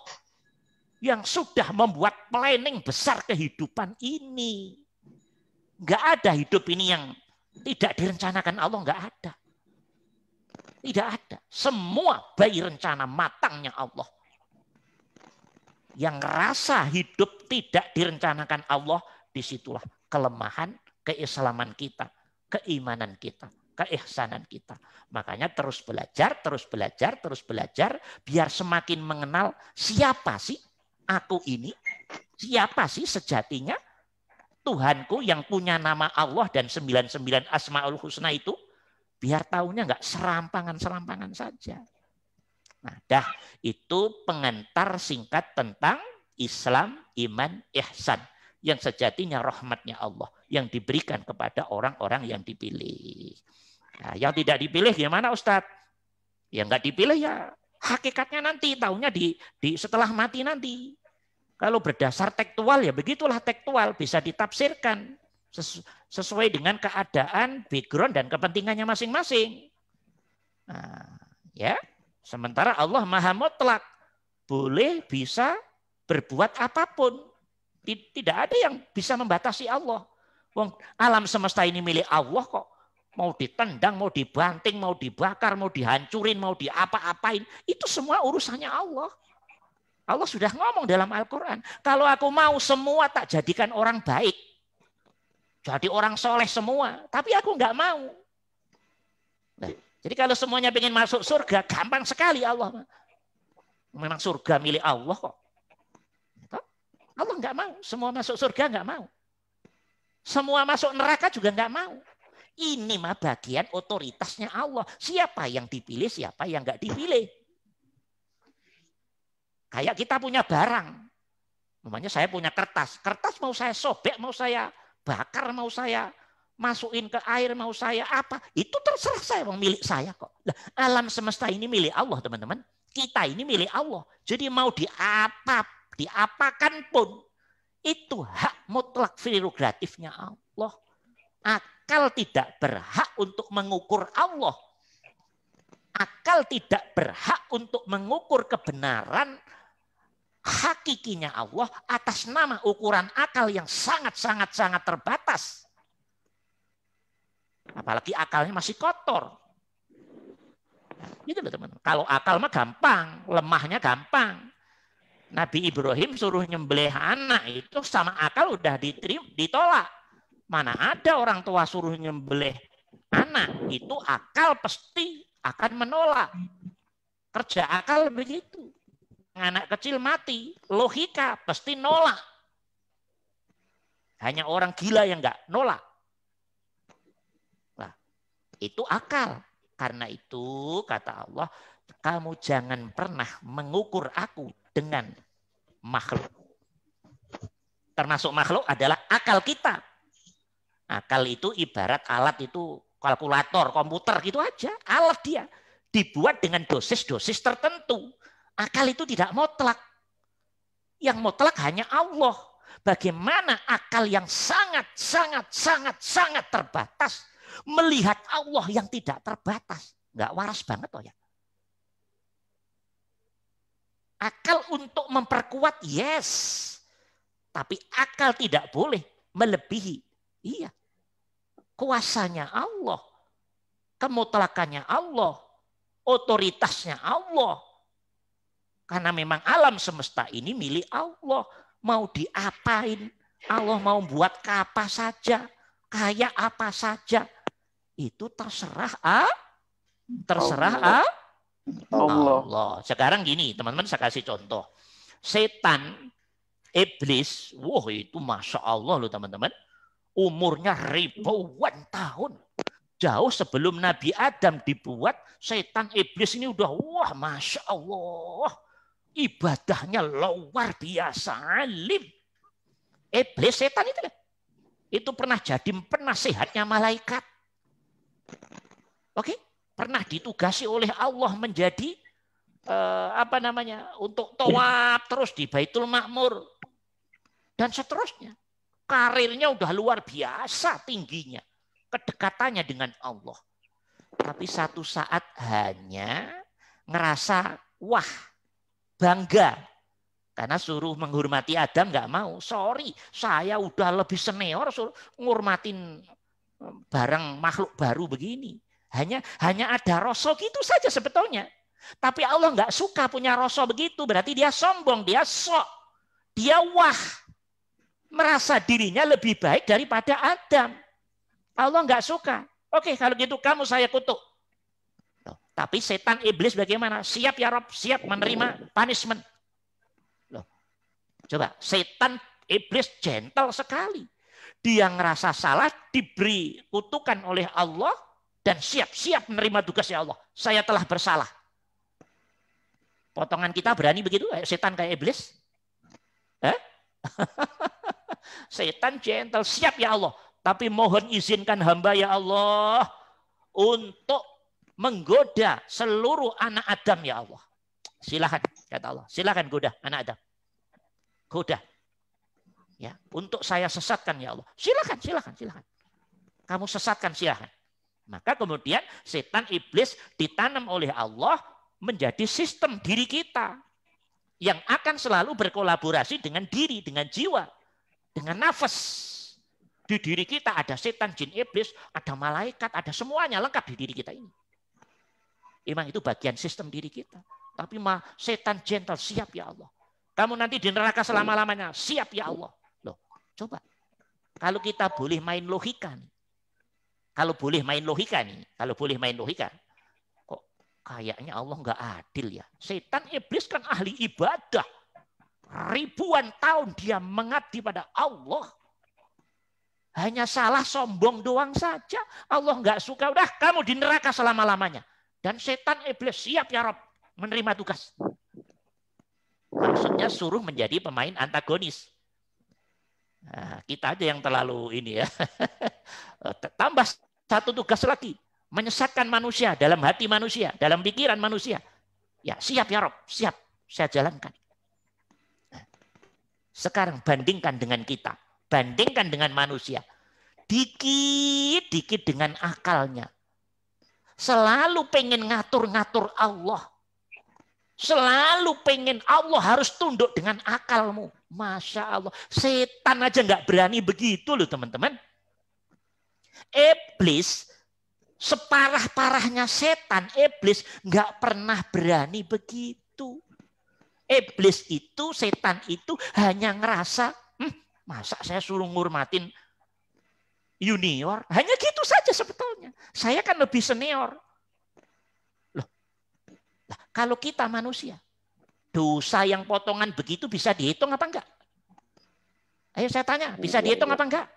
yang sudah membuat planning besar kehidupan ini. Enggak ada hidup ini yang tidak direncanakan Allah, enggak ada. Tidak ada. Semua bayi rencana matangnya Allah. Yang rasa hidup tidak direncanakan Allah, disitulah kelemahan keislaman kita, keimanan kita, keihsanan kita. Makanya terus belajar, terus belajar, terus belajar, biar semakin mengenal siapa sih aku ini, siapa sih sejatinya Tuhanku yang punya nama Allah dan 99 Asmaul Husna itu, biar tahunya nggak serampangan-serampangan saja. Nah, dah itu pengantar singkat tentang Islam, iman, ihsan. Yang sejatinya rahmatnya Allah yang diberikan kepada orang-orang yang dipilih. Nah, yang tidak dipilih gimana Ustadz? Ya nggak dipilih ya hakikatnya nanti, tahunya di setelah mati nanti. Kalau berdasar tekstual ya begitulah tekstual, bisa ditafsirkan sesuai dengan keadaan, background dan kepentingannya masing-masing. Nah, ya, sementara Allah Maha Mutlak, boleh bisa berbuat apapun. Tidak ada yang bisa membatasi Allah. Alam semesta ini milik Allah kok. Mau ditendang, mau dibanting, mau dibakar, mau dihancurin, mau diapa-apain. Itu semua urusannya Allah. Allah sudah ngomong dalam Al-Quran. Kalau aku mau semua tak jadikan orang baik. Jadi orang soleh semua. Tapi aku nggak mau. Nah, jadi kalau semuanya pengen masuk surga, gampang sekali Allah. Memang surga milik Allah kok. Allah nggak mau. Semua masuk surga nggak mau. Semua masuk neraka juga nggak mau. Ini mah bagian otoritasnya Allah. Siapa yang dipilih, siapa yang nggak dipilih. Kayak kita punya barang. Namanya saya punya kertas. Kertas mau saya sobek, mau saya bakar, mau saya masukin ke air, mau saya apa. Itu terserah saya, milik saya kok. Nah, alam semesta ini milik Allah teman-teman. Kita ini milik Allah. Jadi mau diapakan pun. Itu hak mutlak prerogatifnya Allah. Akal tidak berhak untuk mengukur Allah. Akal tidak berhak untuk mengukur kebenaran hakikinya Allah atas nama ukuran akal yang sangat terbatas. Apalagi akalnya masih kotor. Gitu loh teman. Kalau akal mah gampang, lemahnya gampang. Nabi Ibrahim suruh nyembelih anak itu sama akal udah ditolak. Mana ada orang tua suruh nyembelih anak, itu akal pasti akan menolak. Kerja akal begitu. Anak kecil mati, logika pasti nolak. Hanya orang gila yang enggak nolak. Nah, itu akal. Karena itu kata Allah, kamu jangan pernah mengukur aku dengan makhluk. Termasuk makhluk adalah akal kita. Akal itu ibarat alat itu kalkulator, komputer gitu aja. Alat dia dibuat dengan dosis-dosis tertentu. Akal itu tidak mutlak. Yang mutlak hanya Allah. Bagaimana akal yang sangat terbatas melihat Allah yang tidak terbatas. Nggak waras banget toh ya. Akal untuk memperkuat, yes. Tapi akal tidak boleh melebihi. Iya. Kuasanya Allah. Kemutlakannya Allah. Otoritasnya Allah. Karena memang alam semesta ini milik Allah. Mau diapain. Allah mau buat apa saja. Kayak apa saja. Itu terserah Allah. Sekarang gini teman-teman, saya kasih contoh. Setan, iblis, wah itu Masya Allah loh teman-teman. Umurnya ribuan tahun. Jauh sebelum Nabi Adam dibuat, setan iblis ini udah wah Masya Allah. Ibadahnya luar biasa alim. Iblis setan itu pernah jadi penasehatnya malaikat. Oke? Pernah ditugasi oleh Allah menjadi untuk tawaf terus di Baitul Ma'mur dan seterusnya. Karirnya udah luar biasa tingginya, kedekatannya dengan Allah. Tapi satu saat hanya ngerasa wah bangga karena suruh menghormati Adam nggak mau. Sorry, saya udah lebih senior suruh ngurmatin barang makhluk baru begini. Hanya ada rasa gitu saja sebetulnya. Tapi Allah nggak suka punya rasa begitu. Berarti dia sombong, dia sok, dia wah. Merasa dirinya lebih baik daripada Adam. Allah nggak suka. Oke, kalau gitu kamu saya kutuk. Tapi setan iblis bagaimana? Siap ya Rob, siap menerima punishment. Loh. Coba, setan iblis gentle sekali. Dia ngerasa salah, diberi kutukan oleh Allah, dan siap menerima tugasnya Allah. Saya telah bersalah. Potongan kita berani begitu? Setan kayak iblis? Setan gentle, siap ya Allah. Tapi mohon izinkan hamba ya Allah untuk menggoda seluruh anak Adam ya Allah. Silakan kata Allah, silakan goda anak Adam. Goda. Ya, untuk saya sesatkan ya Allah. Silakan. Kamu sesatkan silakan. Maka kemudian setan iblis ditanam oleh Allah menjadi sistem diri kita yang akan selalu berkolaborasi dengan diri, dengan jiwa, dengan nafas. Di diri kita ada setan, jin, iblis, ada malaikat, ada semuanya lengkap di diri kita ini. Memang itu bagian sistem diri kita. Tapi setan gentle, siap ya Allah. Kamu nanti di neraka selama-lamanya, siap ya Allah. Loh, coba. Kalau kita boleh main logika nih. Kalau boleh main logika, kok kayaknya Allah nggak adil ya. Setan iblis kan ahli ibadah. Ribuan tahun dia mengabdi pada Allah. Hanya salah sombong doang saja. Allah nggak suka, udah kamu di neraka selama-lamanya. Dan setan iblis siap ya Rob menerima tugas. Maksudnya suruh menjadi pemain antagonis. Nah, kita aja yang terlalu ini ya. Tambah satu tugas lagi. Menyesatkan manusia dalam hati manusia, dalam pikiran manusia. Ya siap ya Rob, siap. Saya jalankan. Nah, sekarang bandingkan dengan kita. Bandingkan dengan manusia. Dikit-dikit dengan akalnya. Selalu pengen ngatur-ngatur Allah. Selalu pengen Allah harus tunduk dengan akalmu. Masya Allah. Setan aja nggak berani begitu loh teman-teman. Iblis, separah-parahnya setan, iblis nggak pernah berani begitu. Iblis itu, setan itu hanya ngerasa, masa saya suruh ngurmatin junior? Hanya gitu saja sebetulnya. Saya kan lebih senior. Loh, kalau kita manusia, dosa yang potongan begitu bisa dihitung apa enggak? Ayo saya tanya, bisa dihitung apa enggak?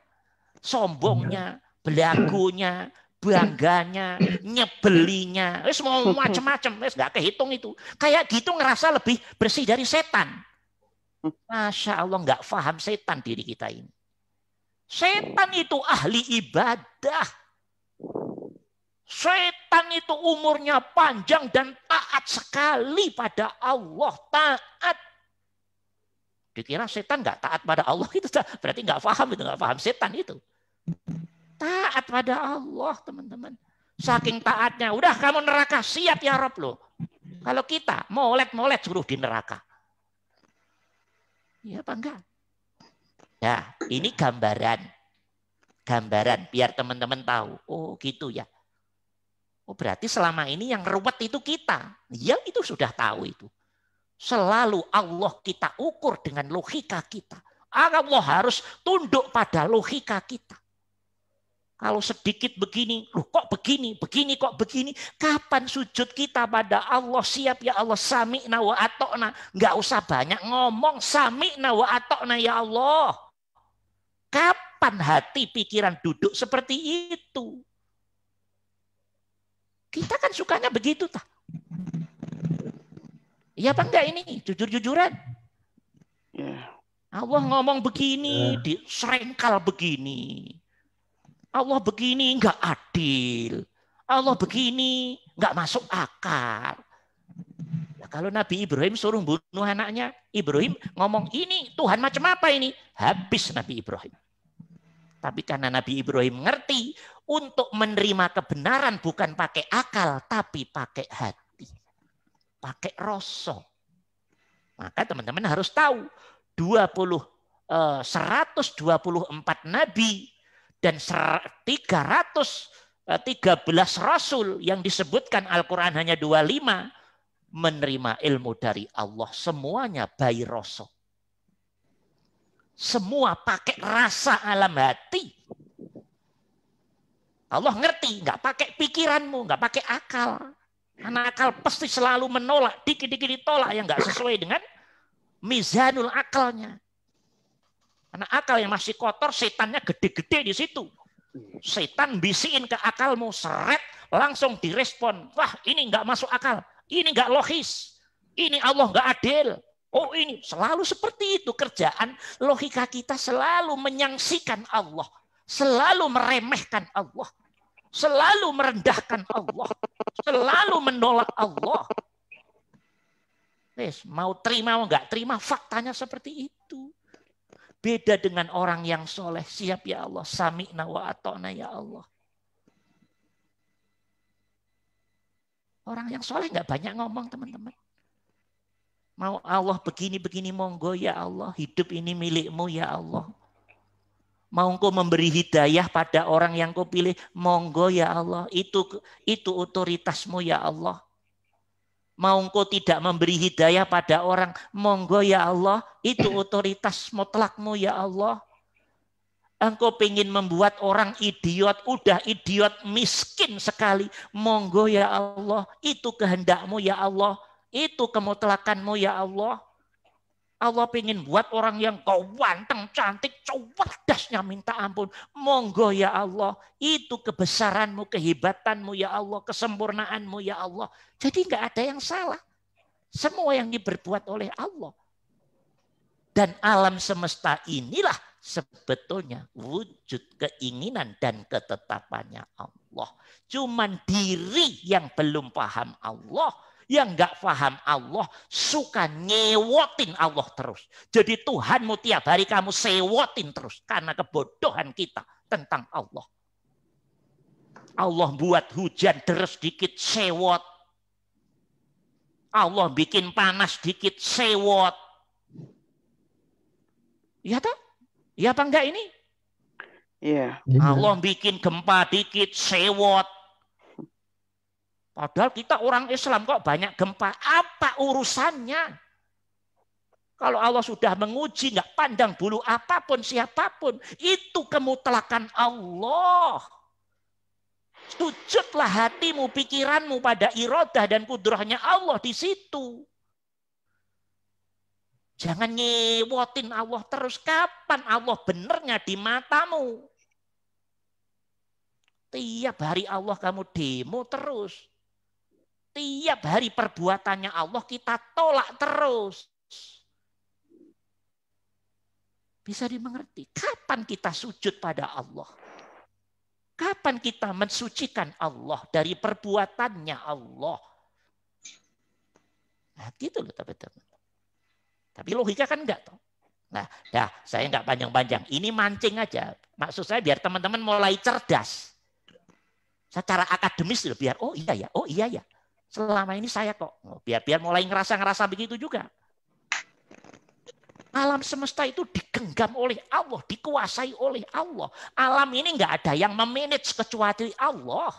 Sombongnya, belagunya, bangganya, nyebelinya, semua macam-macam, enggak kehitung itu. Kayak gitu ngerasa lebih bersih dari setan. Masya Allah, enggak paham setan diri kita ini. Setan itu ahli ibadah. Setan itu umurnya panjang dan taat sekali pada Allah. Taat. Dikira setan nggak taat pada Allah itu berarti nggak paham itu, nggak paham setan itu. Taat pada Allah teman-teman. Saking taatnya, udah kamu neraka siap ya Rob loh. Kalau kita molet-molet suruh di neraka. Iya apa enggak? Nah ini gambaran biar teman-teman tahu. Oh gitu ya. Oh berarti selama ini yang ruwet itu kita. Ya itu sudah tahu itu. Selalu Allah kita ukur dengan logika kita. Allah harus tunduk pada logika kita. Kalau sedikit begini, loh kok begini kok begini. Kapan sujud kita pada Allah? Siap ya Allah, sami'na wa ata'na. Nggak usah banyak ngomong, sami'na wa ata'na ya Allah. Kapan hati pikiran duduk seperti itu? Kita kan sukanya begitu, tak? Iya apa enggak ini? Jujur-jujuran. Yeah. Allah ngomong begini, diserengkal begini. Allah begini enggak adil. Allah begini enggak masuk akal. Nah, kalau Nabi Ibrahim suruh bunuh anaknya, Ibrahim ngomong ini Tuhan macam apa ini? Habis Nabi Ibrahim. Tapi karena Nabi Ibrahim ngerti untuk menerima kebenaran bukan pakai akal, tapi pakai hati. Pakai rasa. Maka teman-teman harus tahu 124 nabi dan 313 rasul yang disebutkan Al-Quran hanya 25 menerima ilmu dari Allah. Semuanya by rasa. Semua pakai rasa alam hati. Allah ngerti, nggak pakai pikiranmu, nggak pakai akal. Karena akal pasti selalu menolak, dikit-dikit ditolak yang nggak sesuai dengan mizanul akalnya. Karena akal yang masih kotor, setannya gede-gede di situ. Setan bisikin ke akalmu, seret, langsung direspon. Wah ini nggak masuk akal, ini nggak logis, ini Allah nggak adil. Oh ini selalu seperti itu kerjaan logika kita, selalu menyangsikan Allah, selalu meremehkan Allah, selalu merendahkan Allah, selalu menolak Allah. Wes, mau terima mau nggak terima, faktanya seperti itu. Beda dengan orang yang soleh, siap ya Allah, sami'na wa ata'na ya Allah. Orang yang soleh nggak banyak ngomong, teman-teman. Mau Allah begini-begini, monggo ya Allah. Hidup ini milikmu ya Allah. Mau engkau memberi hidayah pada orang yang kau pilih, monggo ya Allah. Itu otoritasmu ya Allah. Mau engkau tidak memberi hidayah pada orang, monggo ya Allah. Itu otoritas mutlakmu ya Allah. Engkau pengen membuat orang idiot, udah idiot miskin sekali. Monggo ya Allah, itu kehendakmu ya Allah. Itu kemutlakanmu ya Allah. Allah pengen buat orang yang kau ganteng, cantik, cerdasnya minta ampun. Monggo ya Allah, itu kebesaranmu, kehebatanmu ya Allah, kesempurnaanmu ya Allah. Jadi nggak ada yang salah. Semua yang diperbuat oleh Allah. Dan alam semesta inilah sebetulnya wujud keinginan dan ketetapannya Allah. Cuman diri yang belum paham Allah, yang nggak paham Allah, suka nyewotin Allah terus. Jadi Tuhanmu tiap hari kamu sewotin terus karena kebodohan kita tentang Allah. Allah buat hujan deras dikit sewot. Allah bikin panas dikit sewot. Iya tak? Iya apa enggak ini? Iya. Allah bikin gempa dikit sewot. Padahal kita orang Islam kok banyak gempa. Apa urusannya? Kalau Allah sudah menguji, nggak pandang bulu apapun, siapapun. Itu kemutlakan Allah. Sujudlah hatimu, pikiranmu pada iradah dan kudrahnya Allah di situ. Jangan nyewotin Allah terus. Kapan Allah benernya di matamu? Tiap hari Allah kamu demo terus. Tiap hari perbuatannya Allah kita tolak terus. Bisa dimengerti. Kapan kita sujud pada Allah? Kapan kita mensucikan Allah dari perbuatannya Allah? Nah gitu loh teman-teman. Tapi logika kan enggak toh. Nah, dah saya enggak panjang-panjang. Ini mancing aja. Maksud saya biar teman-teman mulai cerdas. Secara akademis loh, biar oh iya ya. Selama ini saya kok biar mulai ngerasa begitu juga. Alam semesta itu digenggam oleh Allah, dikuasai oleh Allah. Alam ini enggak ada yang memanage kecuali Allah.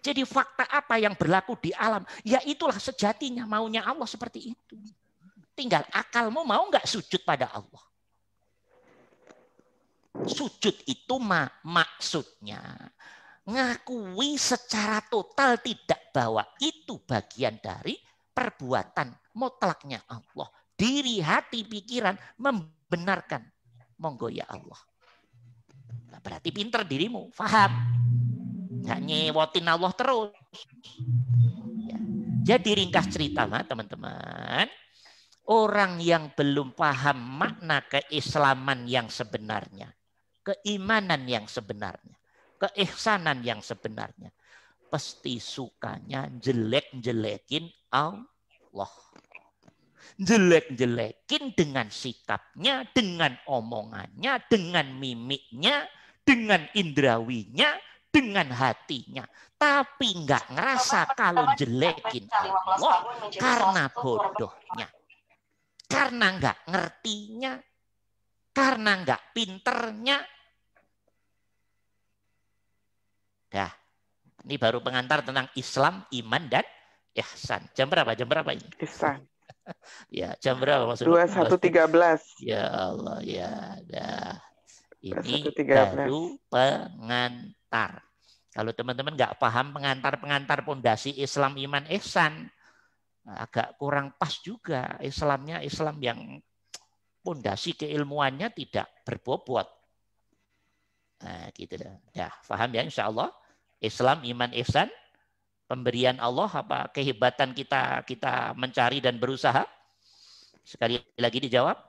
Jadi fakta apa yang berlaku di alam, ya itulah sejatinya maunya Allah seperti itu. Tinggal akalmu mau enggak sujud pada Allah. Sujud itu maksudnya ngakui secara total tidak bahwa itu bagian dari perbuatan mutlaknya Allah. Diri, hati, pikiran membenarkan. Monggo ya Allah. Nah, berarti pinter dirimu, paham. Nggak nyewotin Allah terus. Ya. Jadi ringkas cerita teman-teman. Orang yang belum paham makna keislaman yang sebenarnya. Keimanan yang sebenarnya. Keihsanan yang sebenarnya. Pasti sukanya jelek-jelekin Allah. Jelek-jelekin dengan sikapnya, dengan omongannya, dengan mimiknya, dengan indrawinya, dengan hatinya. Tapi nggak ngerasa kalau jelekin Allah karena bodohnya. Karena nggak ngertinya. Karena nggak pinternya. Dah, ini baru pengantar tentang Islam, iman, dan ihsan. Jam berapa ini? Ihsan. Ya, jam berapa maksudnya? 21.13. Ya Allah, ya. Dah. Ini 21.13. baru pengantar. Kalau teman-teman nggak paham pengantar pondasi Islam, iman, ihsan, agak kurang pas juga. Islamnya Islam yang pondasi keilmuannya tidak berbobot. Nah, gitu dah. Ya, paham ya insya Allah. Islam, iman, ihsan, pemberian Allah, apa kehebatan kita mencari dan berusaha? Sekali lagi dijawab.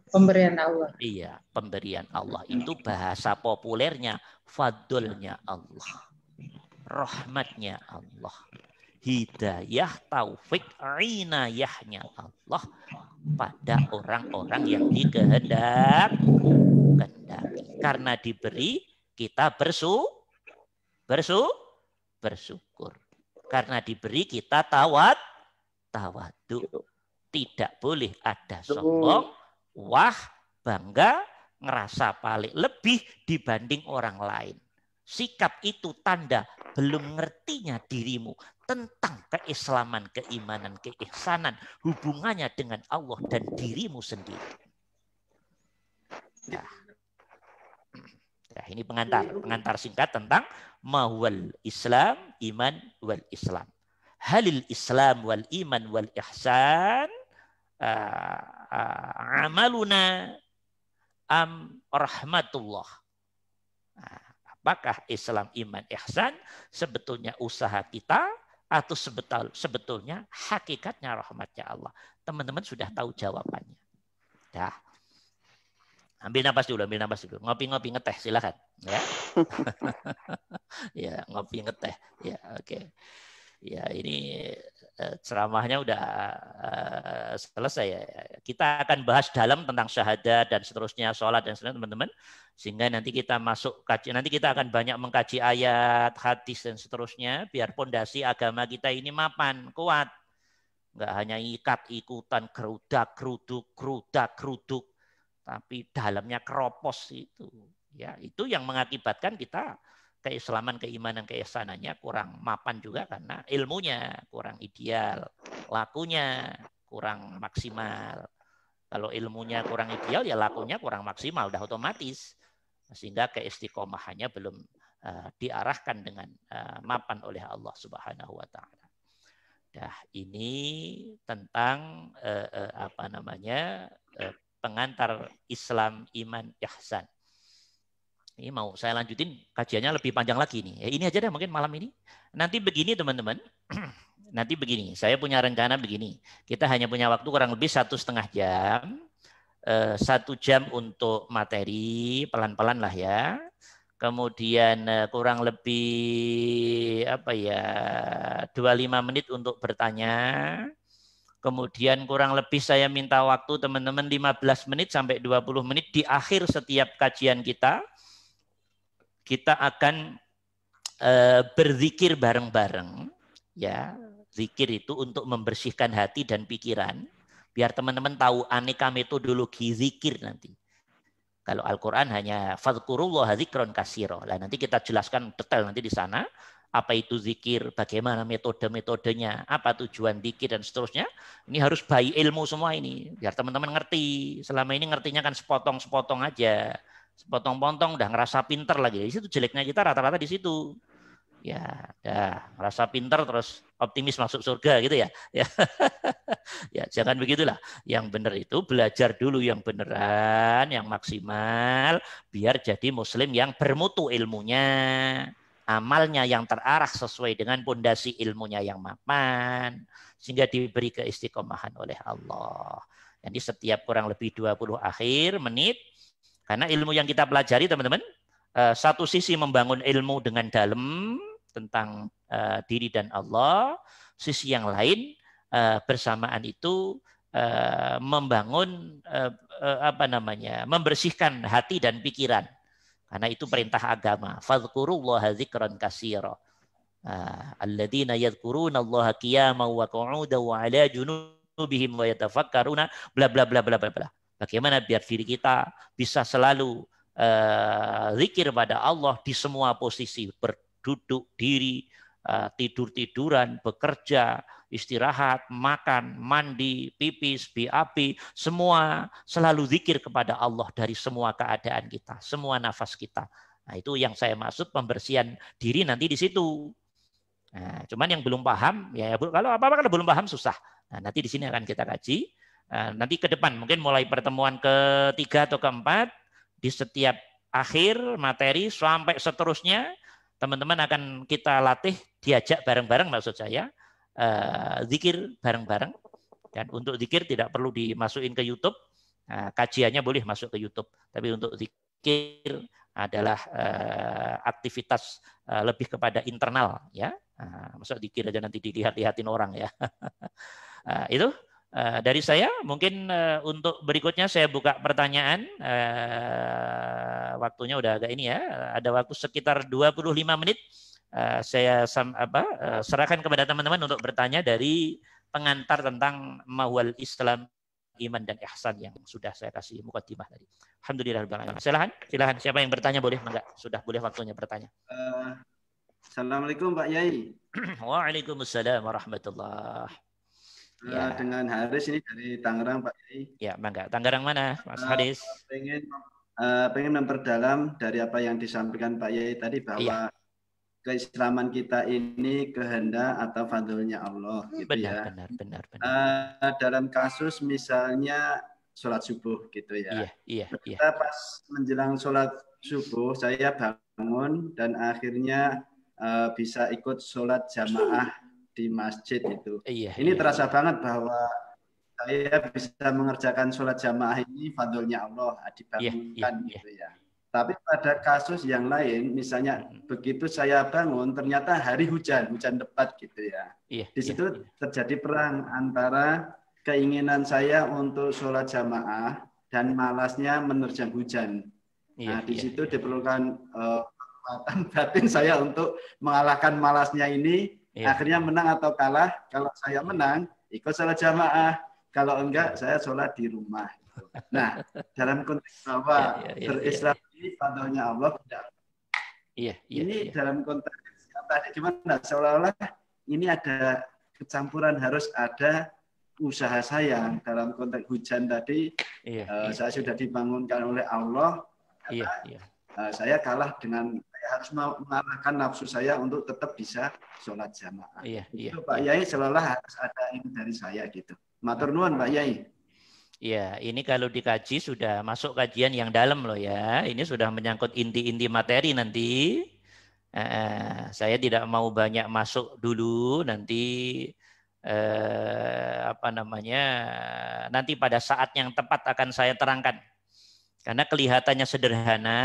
Pemberian Allah. Iya, pemberian Allah. Itu bahasa populernya fadlnya Allah, rahmatnya Allah, hidayah, taufik, inayahnya Allah pada orang-orang yang dikehendaki. Karena diberi, kita bersyukur. Karena diberi, kita tawadu. Tidak boleh ada sombong, wah, bangga, ngerasa paling lebih dibanding orang lain. Sikap itu tanda belum ngertinya dirimu tentang keislaman, keimanan, keihsanan, hubungannya dengan Allah dan dirimu sendiri. Nah, ini pengantar singkat tentang mahwal Islam, iman wal Islam. Halil Islam wal iman wal ihsan amaluna am rahmatullah. Apakah Islam, iman, ihsan sebetulnya usaha kita atau sebetulnya hakikatnya rahmatnya Allah? Teman-teman sudah tahu jawabannya. Dah. Ambil napas dulu. Ngopi-ngopi ngeteh silakan. Ya, ya ngopi ngeteh. Ya, oke. Ya, ini ceramahnya udah selesai ya. Kita akan bahas dalam tentang syahadat dan seterusnya, sholat dan seterusnya teman-teman. Sehingga nanti kita nanti kita akan banyak mengkaji ayat, hadis dan seterusnya biar pondasi agama kita ini mapan, kuat. Enggak hanya ikut-ikutan gerudak-geruduk, tapi dalamnya keropos itu. Ya, itu yang mengakibatkan kita keislaman, keimanan, keihsanannya kurang mapan juga karena ilmunya kurang ideal, lakunya kurang maksimal. Kalau ilmunya kurang ideal, ya lakunya kurang maksimal, udah otomatis. Sehingga keistiqomahannya belum diarahkan dengan mapan oleh Allah Subhanahu wa taala. Nah, ini tentang pengantar Islam, iman, ihsan. Ini mau saya lanjutin kajiannya lebih panjang lagi nih. Ini aja deh mungkin malam ini. Nanti begini teman-teman. Nanti begini. Saya punya rencana begini. Kita hanya punya waktu kurang lebih 1,5 jam. 1 jam untuk materi, pelan-pelan lah ya. Kemudian kurang lebih 25 menit untuk bertanya. Kemudian kurang lebih saya minta waktu teman-teman 15 menit sampai 20 menit di akhir setiap kajian kita. Kita akan berzikir bareng-bareng, ya. Zikir itu untuk membersihkan hati dan pikiran, biar teman-teman tahu aneka metodologi zikir nanti. Kalau Al-Quran hanya fadhkurullaha dzikron katsira. Lah nanti kita jelaskan detail nanti di sana apa itu zikir, bagaimana metode-metodenya, apa tujuan zikir dan seterusnya. Ini harus by ilmu semua ini, biar teman-teman ngerti. Selama ini ngertinya kan sepotong-sepotong aja. Sepotong-potong udah ngerasa pinter lagi. Di situ jeleknya kita rata-rata di situ. Ya, ngerasa pinter terus optimis masuk surga gitu ya. Ya, jangan begitulah. Yang benar itu belajar dulu yang beneran, yang maksimal, biar jadi muslim yang bermutu ilmunya, amalnya yang terarah sesuai dengan pondasi ilmunya yang mapan, sehingga diberi keistiqomahan oleh Allah. Jadi setiap kurang lebih 20 menit. Karena ilmu yang kita pelajari teman-teman, satu sisi membangun ilmu dengan dalam tentang diri dan Allah, sisi yang lain bersamaan itu membangun membersihkan hati dan pikiran. Karena itu perintah agama. Fadhkurullaha dzikran katsira. Alladzina yadhkurunallaha qiyaman wa qu'udan wa 'ala junubihim wa yatafakkaruna bla bla bla bla bla. Bagaimana biar diri kita bisa selalu zikir pada Allah di semua posisi, berduduk, diri, tidur-tiduran, bekerja, istirahat, makan, mandi, pipis, BAB, semua selalu zikir kepada Allah dari semua keadaan kita, semua nafas kita. Nah, itu yang saya maksud pembersihan diri nanti di situ. Nah, cuman yang belum paham, ya kalau apa-apa kalau belum paham susah. Nah, nanti di sini akan kita kaji. Nanti ke depan mungkin mulai pertemuan ke-3 atau ke-4 di setiap akhir materi sampai seterusnya teman-teman akan kita latih diajak bareng-bareng maksud saya zikir bareng-bareng, dan untuk zikir tidak perlu dimasukin ke YouTube, kajiannya boleh masuk ke YouTube, tapi untuk zikir adalah aktivitas lebih kepada internal, ya. Masa dikira aja nanti dilihat-lihatin orang, ya. Itu dari saya. Mungkin untuk berikutnya saya buka pertanyaan. Waktunya udah agak ini, ya. Ada waktu sekitar 25 menit. Saya serahkan kepada teman-teman untuk bertanya dari pengantar tentang Mahwal Islam, iman dan ihsan yang sudah saya kasih mukadimah tadi. Alhamdulillah. Silakan siapa yang bertanya boleh, enggak? Sudah boleh waktunya bertanya. Assalamualaikum Pak Yai. Waalaikumsalam warahmatullah. Ya. Dengan Haris ini dari Tangerang Pak Yai. Ya, enggak. Tangerang mana, Mas Haris? Pengen memperdalam dari apa yang disampaikan Pak Yai tadi bahwa keislaman kita ini kehendak atau fadlnya Allah, gitu. Benar. Dalam kasus misalnya sholat subuh, gitu ya. Iya. Kita pas menjelang sholat subuh, saya bangun dan akhirnya bisa ikut sholat jamaah di masjid itu. Ini terasa banget bahwa saya bisa mengerjakan sholat jamaah ini fadlnya Allah, dibangunkan, gitu ya. Tapi pada kasus yang lain, misalnya begitu saya bangun, ternyata hari hujan lebat, gitu ya. Di situ terjadi perang antara keinginan saya untuk sholat jamaah dan malasnya menerjang hujan. Nah, di situ diperlukan kekuatan batin saya untuk mengalahkan malasnya ini. Akhirnya menang atau kalah. Kalau saya menang, ikut sholat jamaah. Kalau enggak, saya sholat di rumah. Nah, dalam konteks bahwa berislam ini fadlnya Allah, ini dalam konteks yang tadi gimana? Seolah-olah ini ada kecampuran, harus ada usaha saya dalam konteks hujan tadi. Saya sudah dibangunkan oleh Allah. Saya kalah dengan saya harus mengalahkan nafsu saya untuk tetap bisa sholat jamaah. Itu Pak Yai seolah harus ada ini dari saya gitu. Matur nuwun Pak Yai. Ya, ini kalau dikaji sudah masuk kajian yang dalam loh, ya. Ini sudah menyangkut inti-inti materi nanti. Saya tidak mau banyak masuk dulu, nanti nanti pada saat yang tepat akan saya terangkan. Karena kelihatannya sederhana,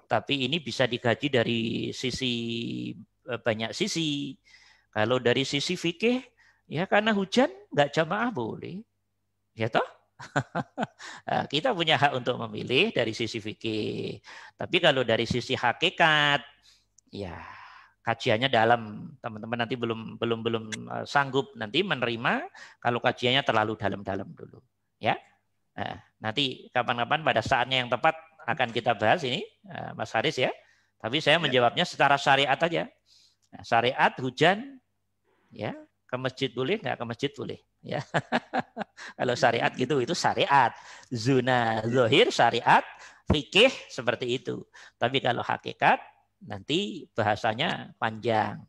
tapi ini bisa dikaji dari sisi banyak sisi. Kalau dari sisi fikih, ya karena hujan nggak jamaah boleh. Ya toh? Kita punya hak untuk memilih dari sisi fikih. Tapi kalau dari sisi hakikat, ya kajiannya dalam. Teman-teman nanti belum sanggup nanti menerima kalau kajiannya terlalu dalam-dalam dulu. Ya. Nanti kapan-kapan pada saatnya yang tepat akan kita bahas ini, Mas Haris, ya. Tapi saya menjawabnya secara syariat aja. Syariat hujan, ya, ke masjid boleh, nggak ke masjid boleh. Ya. Kalau syariat gitu, itu syariat. Zuna zahir syariat, fikih seperti itu. Tapi kalau hakikat nanti bahasanya panjang.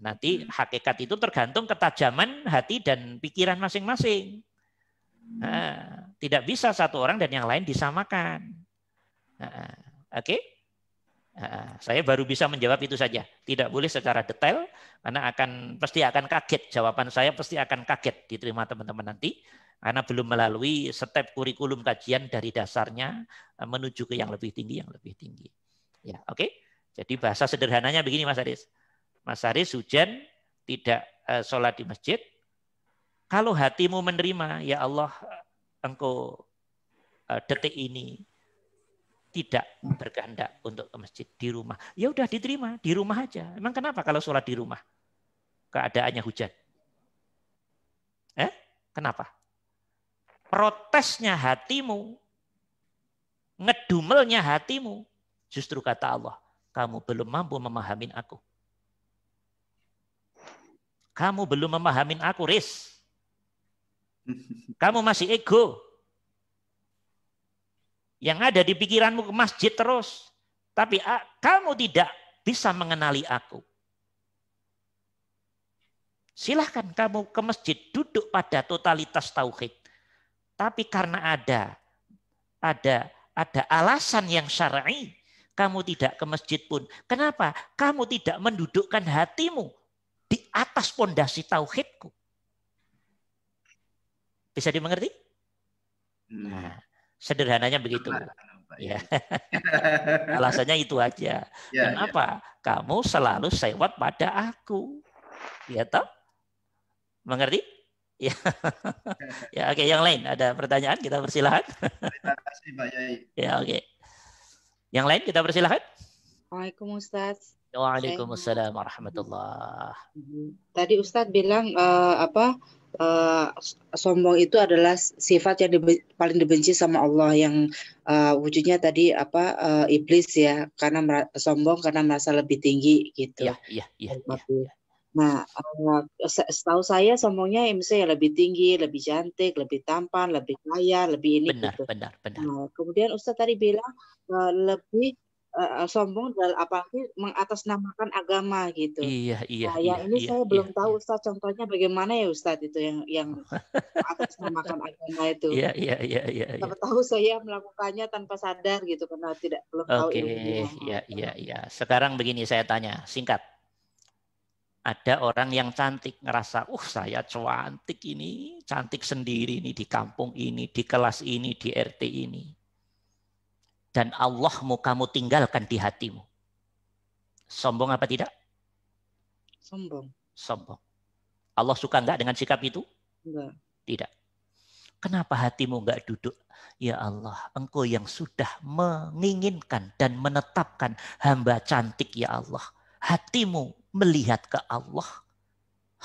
Nanti hakikat itu tergantung ketajaman hati dan pikiran masing-masing. Tidak bisa satu orang dan yang lain disamakan. Oke? Saya baru bisa menjawab itu saja. Tidak boleh secara detail karena pasti akan kaget. Jawaban saya pasti akan kaget diterima teman-teman nanti karena belum melalui step kurikulum kajian dari dasarnya menuju ke yang lebih tinggi, Ya, oke? Jadi bahasa sederhananya begini, Mas Haris. Mas Haris, hujan tidak sholat di masjid. Kalau hatimu menerima, ya Allah, engkau detik ini tidak berkehendak untuk ke masjid, di rumah. Ya udah diterima, di rumah aja. Emang kenapa kalau sholat di rumah? Keadaannya hujan. Kenapa? Protesnya hatimu, ngedumelnya hatimu, justru kata Allah, kamu belum mampu memahamin aku. Kamu belum memahamin aku, Riz. Kamu masih ego. Yang ada di pikiranmu ke masjid terus. Tapi kamu tidak bisa mengenali aku. Silahkan kamu ke masjid, duduk pada totalitas tauhid. Tapi karena ada alasan yang syar'i, kamu tidak ke masjid pun. Kenapa? Kamu tidak mendudukkan hatimu di atas pondasi tauhidku. Bisa dimengerti? Nah, sederhananya begitu. Ya. Alasannya itu aja. Ya, kenapa? Kamu selalu sewot pada aku. Ya toh? Mengerti? Ya. Ya, oke, yang lain ada pertanyaan, kita persilahkan. Terima kasih Pak Yai. Ya, oke. Yang lain kita persilahkan. Waalaikumsalam Ustaz. Waalaikumsalam warahmatullah. Tadi Ustadz bilang sombong itu adalah sifat yang paling dibenci sama Allah, yang wujudnya tadi iblis ya, karena sombong karena merasa lebih tinggi gitu. Iya. Nah, setahu saya sombongnya misalnya lebih tinggi, lebih cantik, lebih tampan, lebih kaya, lebih ini gitu. Benar. Nah, kemudian Ustadz tadi bilang lebih sombong dalam apalagi mengatasnamakan agama gitu. Iya. Nah, yang ini saya belum tahu Ustadz, contohnya bagaimana ya Ustadz itu yang mengatasnamakan agama itu. Iya. Siapa tahu saya melakukannya tanpa sadar gitu karena belum tahu ilmunya. Iya. Sekarang begini saya tanya, singkat. Ada orang yang cantik ngerasa, saya cantik ini, cantik sendiri ini di kampung ini, di kelas ini, di RT ini. Dan Allah mau kamu tinggalkan di hatimu. Sombong apa tidak? Sombong. Allah suka enggak dengan sikap itu? Enggak. Tidak. Kenapa hatimu enggak duduk? Ya Allah, Engkau yang sudah menginginkan dan menetapkan hamba cantik ya Allah. Hatimu melihat ke Allah,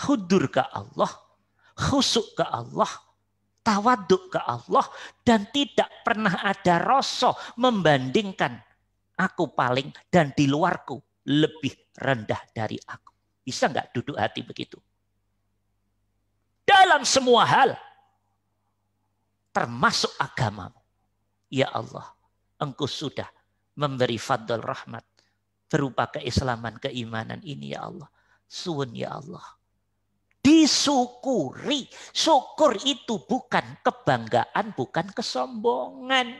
hudur ke Allah, khusuk ke Allah, tawaduk ke Allah, dan tidak pernah ada rasa membandingkan aku paling dan di luarku lebih rendah dari aku. Bisa nggak duduk hati begitu? Dalam semua hal, termasuk agamamu. Ya Allah, Engkau sudah memberi fadl rahmat berupa keislaman, keimanan ini ya Allah. Suwun ya Allah. Disyukuri. Syukur itu bukan kebanggaan, bukan kesombongan.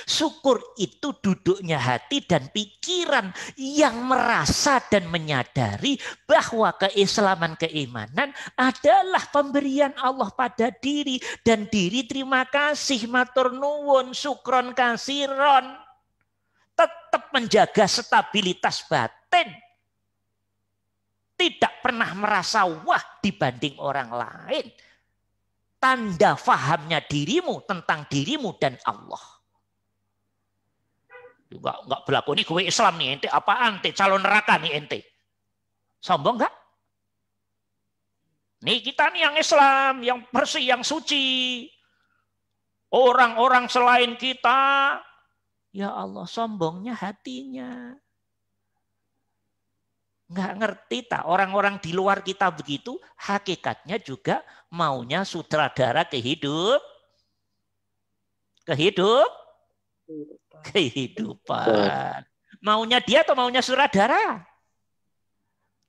Syukur itu duduknya hati dan pikiran yang merasa dan menyadari bahwa keislaman, keimanan adalah pemberian Allah pada diri. Dan diri terima kasih, matur nuwun, syukron kasiron. Tetap menjaga stabilitas batin. Tidak pernah merasa wah dibanding orang lain. Tanda fahamnya dirimu tentang dirimu dan Allah. Enggak berlaku ini gue Islam nih ente, apaan ente calon neraka nih ente. Sombong enggak? Nih kita nih yang Islam, yang bersih, yang suci. Orang-orang selain kita, ya Allah, sombongnya hatinya. Nggak ngerti tak orang-orang di luar kita begitu, hakikatnya juga maunya sutradara kehidupan. Maunya dia atau maunya sutradara?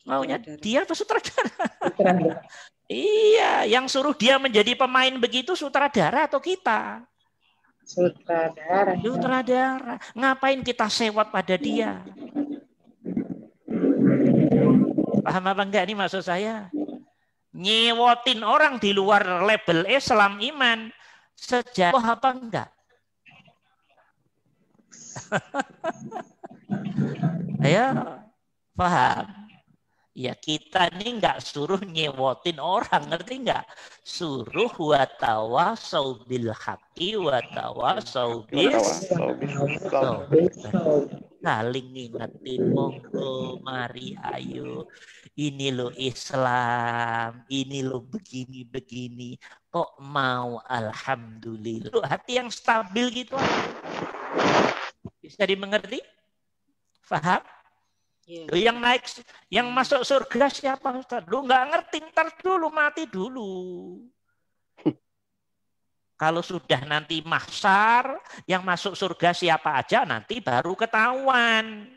Maunya dia atau sutradara? Iya, yang suruh dia menjadi pemain begitu sutradara atau kita? Sutradara. Ngapain kita sewot pada dia? Paham apa enggak nih maksud saya? Nyewotin orang di luar label Islam iman sejauh apa enggak? Ayo, paham? Ya kita nih enggak suruh nyewotin orang, ngerti enggak? Suruh watawasau bil haqqi watawasau bis saling ngingetin, monggo mari ayo, ini lo Islam, ini lo begini-begini, kok mau alhamdulillah. Hati yang stabil gitu bisa dimengerti? Paham? Yang naik, yang masuk surga siapa Ustaz? Lu nggak ngerti, ntar dulu, mati dulu. Kalau sudah nanti mahsyar, yang masuk surga siapa aja nanti baru ketahuan.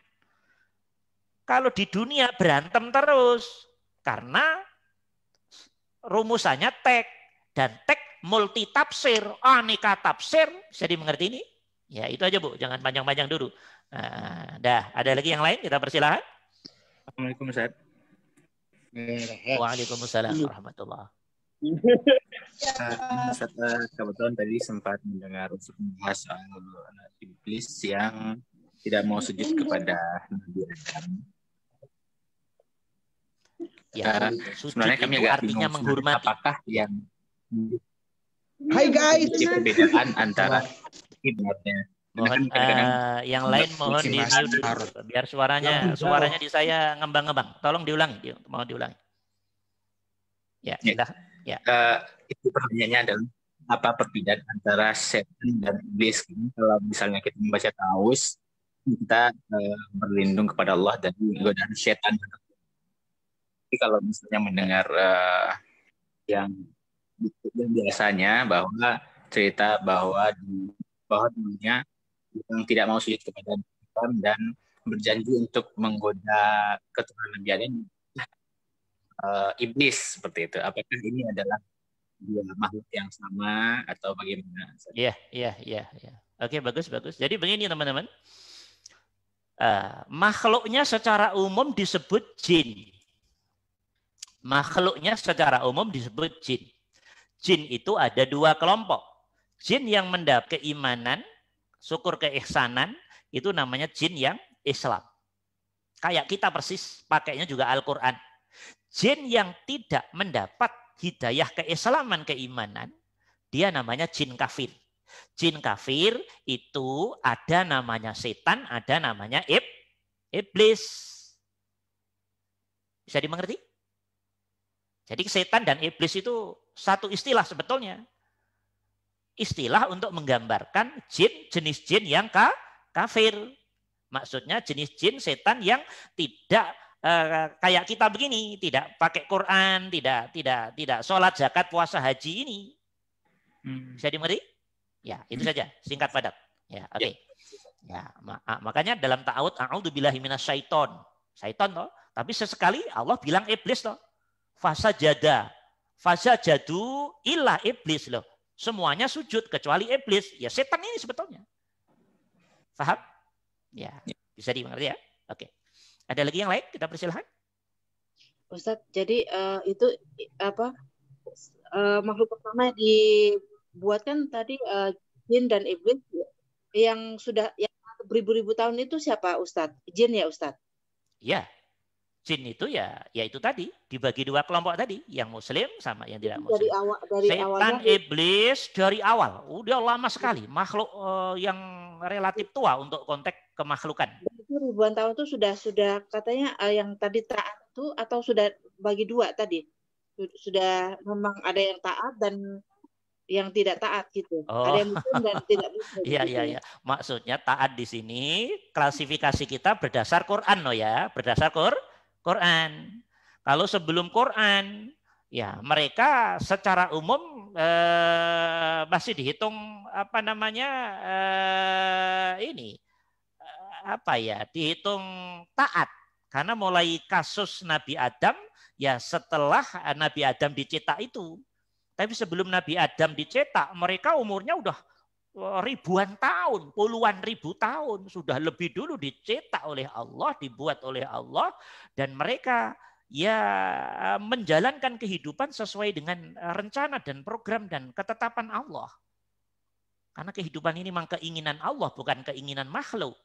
Kalau di dunia berantem terus. Karena rumusannya tek. Dan tek multi tafsir. Aneka tafsir. Bisa dimengerti ini? Ya itu aja Bu. Jangan panjang-panjang dulu. Nah, ada lagi yang lain? Kita persilahkan. Assalamualaikum Ustaz. Waalaikumsalam warahmatullahi. Kebetulan tadi sempat mendengar Ustaz membahas soal iblis yang tidak mau sujud kepada Nabi Adam. Ya, sebenarnya kami agak artinya menghormati. Apakah yang Hai guys, perbedaan antara ibadahnya? Mohon yang lain mohon di mute dulu, biar suaranya di saya ngembang-ngembang. Tolong diulangi, mohon diulangi. Ya, sudah. Ya. Itu pertanyaannya adalah apa perbedaan antara setan dan iblis? Kalau misalnya kita membaca Taus, kita berlindung kepada Allah dari godaan setan. Tapi kalau misalnya mendengar yang biasanya bahwa cerita bahwa dulunya yang tidak mau sujud kepada Tuhan dan berjanji untuk menggoda keturunan Nabi Adam, iblis seperti itu. Apakah ini adalah dua makhluk yang sama atau bagaimana? Iya. Oke, bagus. Jadi begini teman-teman, makhluknya secara umum disebut jin. Makhluknya secara umum disebut jin. Jin itu ada dua kelompok. Jin yang mendapat keimanan, syukur keihsanan, itu namanya jin yang Islam. Kayak kita persis, pakainya juga Al-Quran. Jin yang tidak mendapat hidayah keislaman, keimanan, dia namanya jin kafir. Jin kafir itu ada namanya setan, ada namanya iblis. Bisa dimengerti? Jadi setan dan iblis itu satu istilah sebetulnya. Istilah untuk menggambarkan jenis jin yang kafir. Maksudnya jenis jin setan yang tidak kayak kita begini, tidak pakai Quran, tidak sholat, zakat, puasa, haji ini. Bisa dimengerti? Ya, itu saja, singkat padat. Ya, oke. Ya, makanya dalam ta'awud a'udzubillahi minasyaiton. Syaiton toh, tapi sesekali Allah bilang iblis toh. Fasajadu illa iblis loh. Semuanya sujud kecuali iblis. Ya setan ini sebetulnya. Paham? Ya, bisa dimengerti ya? Oke. Ada lagi yang lain? Kita persilahkan. Ustadz, jadi itu apa makhluk pertama dibuatkan tadi jin dan iblis yang sudah yang beribu-ribu tahun itu siapa Ustadz? Jin ya Ustadz? Ya. Jin itu ya itu tadi dibagi dua kelompok tadi, yang muslim sama yang tidak muslim. Dari setan awalnya, iblis dari awal udah lama sekali, makhluk yang relatif tua untuk konteks kemakhlukan. Itu ribuan tahun itu sudah katanya yang tadi taat itu atau sudah bagi dua tadi? Sudah memang ada yang taat dan yang tidak taat gitu. Ada yang muslim dan tidak muslim. Iya. Maksudnya taat di sini klasifikasi kita berdasar Quran loh ya, berdasar Quran. Kalau sebelum Quran, ya mereka secara umum masih dihitung dihitung taat. Karena mulai kasus Nabi Adam, ya setelah Nabi Adam dicetak itu. Tapi sebelum Nabi Adam dicetak, mereka umurnya udah ribuan tahun, puluhan ribu tahun, sudah lebih dulu dicetak oleh Allah, dibuat oleh Allah, dan mereka ya menjalankan kehidupan sesuai dengan rencana dan program dan ketetapan Allah. Karena kehidupan ini memang keinginan Allah, bukan keinginan makhluk.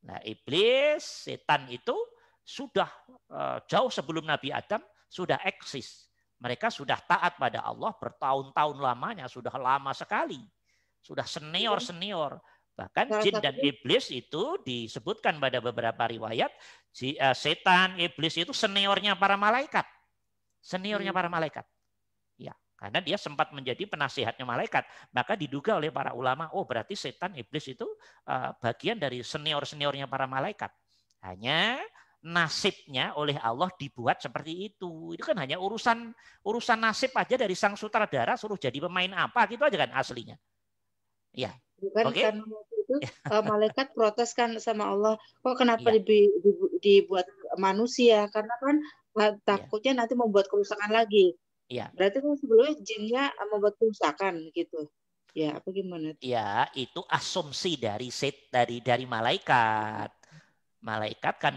Nah, iblis, setan itu sudah jauh sebelum Nabi Adam sudah eksis. Mereka sudah taat pada Allah bertahun-tahun lamanya, sudah lama sekali. Sudah senior. Bahkan jin dan iblis itu disebutkan pada beberapa riwayat, setan, iblis itu seniornya para malaikat. Ya, karena dia sempat menjadi penasihatnya malaikat. Maka diduga oleh para ulama, oh berarti setan, iblis itu bagian dari senior-seniornya para malaikat. Hanya nasibnya oleh Allah dibuat seperti itu. Itu kan hanya urusan nasib aja dari sang sutradara, suruh jadi pemain apa gitu aja kan aslinya. Ya, bukan okay. Karena waktu itu malaikat protes kan sama Allah, kok kenapa dibuat manusia? Karena kan takutnya nanti membuat kerusakan lagi. Ya. Berarti kan sebelumnya jinnya membuat kerusakan gitu. Ya, apa gimana? Ya, itu asumsi dari malaikat. Malaikat kan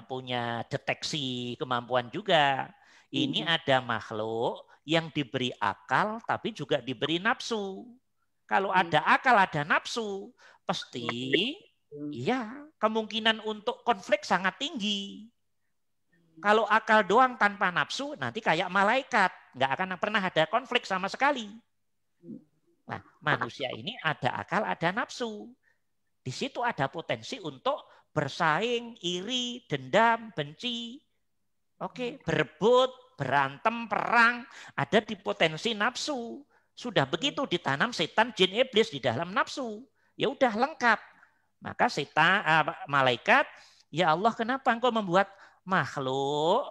punya deteksi kemampuan juga. Ini ada makhluk yang diberi akal tapi juga diberi nafsu. Kalau ada akal, ada nafsu, pasti ya kemungkinan untuk konflik sangat tinggi. Kalau akal doang tanpa nafsu, nanti kayak malaikat, nggak akan pernah ada konflik sama sekali. Nah, manusia ini ada akal, ada nafsu. Di situ ada potensi untuk bersaing, iri, dendam, benci, berebut, berantem, perang, ada di potensi nafsu. Sudah begitu ditanam setan, jin, iblis di dalam nafsu. Ya udah lengkap. Maka setan, malaikat, ya Allah kenapa engkau membuat makhluk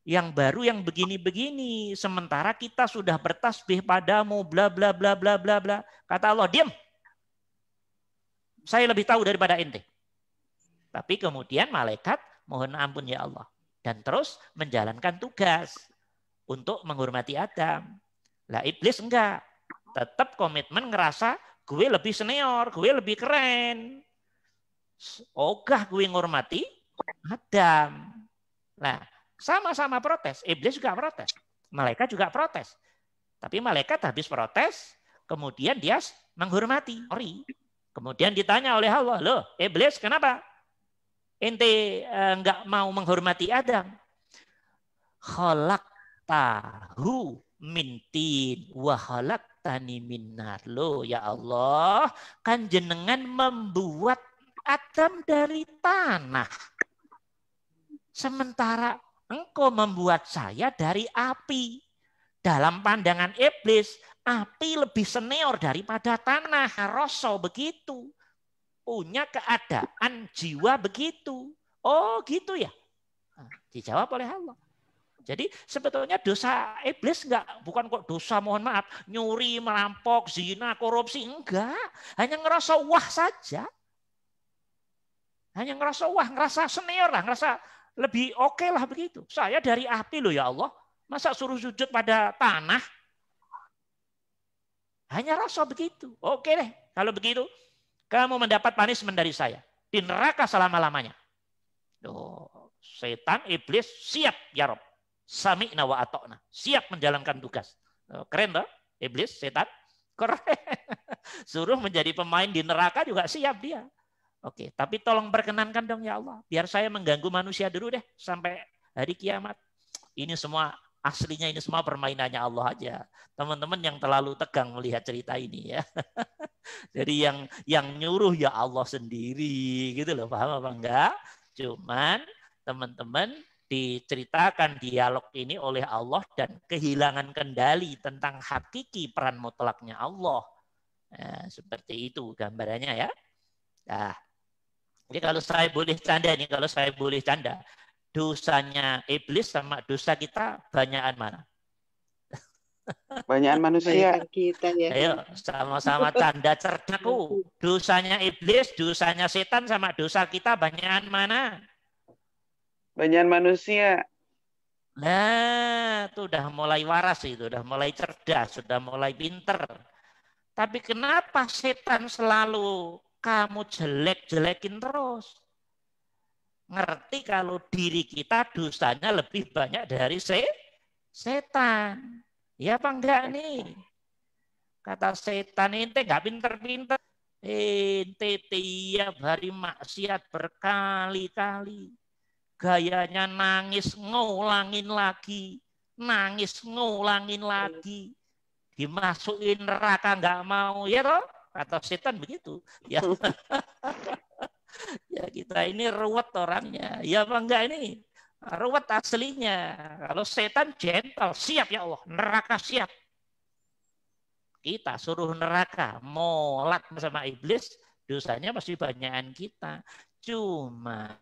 yang baru yang begini-begini, sementara kita sudah bertasbih padamu, bla bla bla bla bla bla. Kata Allah, diam. Saya lebih tahu daripada ente. Tapi kemudian malaikat, mohon ampun ya Allah. Dan terus menjalankan tugas untuk menghormati Adam. Lah iblis enggak. Tetap komitmen ngerasa gue lebih senior, gue lebih keren. Ogah gue ngormati Adam. Nah, sama-sama protes. Iblis juga protes. Malaikat juga protes. Tapi malaikat habis protes, kemudian dia menghormati. Kemudian ditanya oleh Allah, loh iblis kenapa? Ente enggak mau menghormati Adam. Khalaqtahu min tin wa khalaqtani min nar. Loh ya Allah, kan jenengan membuat Adam dari tanah. Sementara engkau membuat saya dari api. Dalam pandangan iblis, api lebih senior daripada tanah. Rasul begitu. Punya keadaan jiwa begitu. Oh gitu ya. Nah, dijawab oleh Allah. Jadi sebetulnya dosa iblis bukan kok dosa mohon maaf. Nyuri, merampok, zina, korupsi. Enggak. Hanya ngerasa wah saja. Hanya ngerasa wah, ngerasa senior lah. Ngerasa lebih oke lah begitu. Saya dari api loh ya Allah. Masa suruh sujud pada tanah? Hanya rasa begitu. Oke deh. Kalau begitu, kamu mendapat punishment dari saya. Di neraka selama-lamanya. Setan, iblis, siap ya Rob. Sami'na wa ata'na. Siap menjalankan tugas. Keren toh? Iblis, setan. Keren. Suruh menjadi pemain di neraka juga siap dia. Oke, tapi tolong perkenankan dong ya Allah. Biar saya mengganggu manusia dulu deh. Sampai hari kiamat. Ini semua aslinya ini semua permainannya Allah aja. Teman-teman yang terlalu tegang melihat cerita ini ya. Jadi yang nyuruh ya Allah sendiri gitu loh. Paham apa enggak? Cuman teman-teman diceritakan dialog ini oleh Allah dan kehilangan kendali tentang hakiki peran mutlaknya Allah. Nah, seperti itu gambarannya ya. Nah, jadi kalau saya boleh canda, dosanya iblis sama dosa kita banyakan mana? Banyakan manusia. Kita ya. Ayo sama-sama canda cerdakku. Dosanya iblis, dosanya setan sama dosa kita banyakan mana? Banyakan manusia. Nah, itu udah mulai waras itu, udah mulai cerdas, sudah mulai pinter. Tapi kenapa setan selalu kamu jelek-jelekin terus? Ngerti kalau diri kita dosanya lebih banyak dari setan. Ya apa enggak nih? Kata setan, ente enggak pinter-pinter. Ente tiap hari maksiat berkali-kali. Gayanya nangis ngulangin lagi. Nangis ngulangin lagi. Dimasukin neraka enggak mau. Ya toh? Kata setan begitu. Ya. Ya kita ini ruwet orangnya. Ya apa enggak ini? Ruwet aslinya. Kalau setan gentle, siap ya Allah. Neraka siap. Kita suruh neraka. Molat sama iblis. Dosanya pasti banyakan kita. Cuman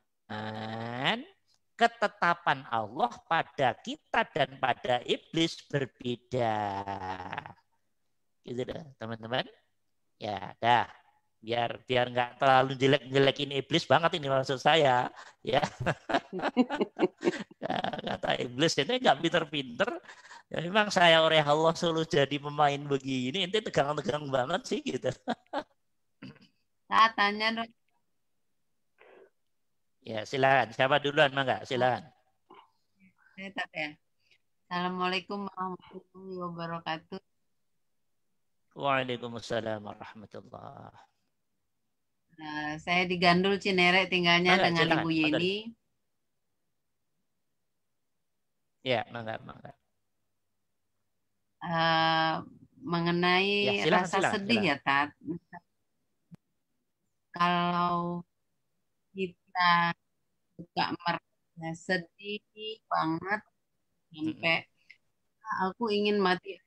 ketetapan Allah pada kita dan pada iblis berbeda. Gitu dah teman-teman. Ya dah. Biar nggak terlalu jelek-jelekin iblis banget ini maksud saya ya. Kata iblis ini nggak pinter-pinter ya, memang saya oleh Allah selalu jadi pemain begini, ini tegang-tegang banget sih gitu. Tanya dong. Ya silakan, siapa duluan mangga silakan. Saya tak ya. Assalamualaikum warahmatullahi wabarakatuh. Waalaikumsalam warahmatullah. Saya di Gandul Cinere tinggalnya dengan silakan, Ibu Yeni. Ya, mangga. Mengenai rasa sedih ya, Tat. Kalau kita suka merasa sedih banget sampai aku ingin mati,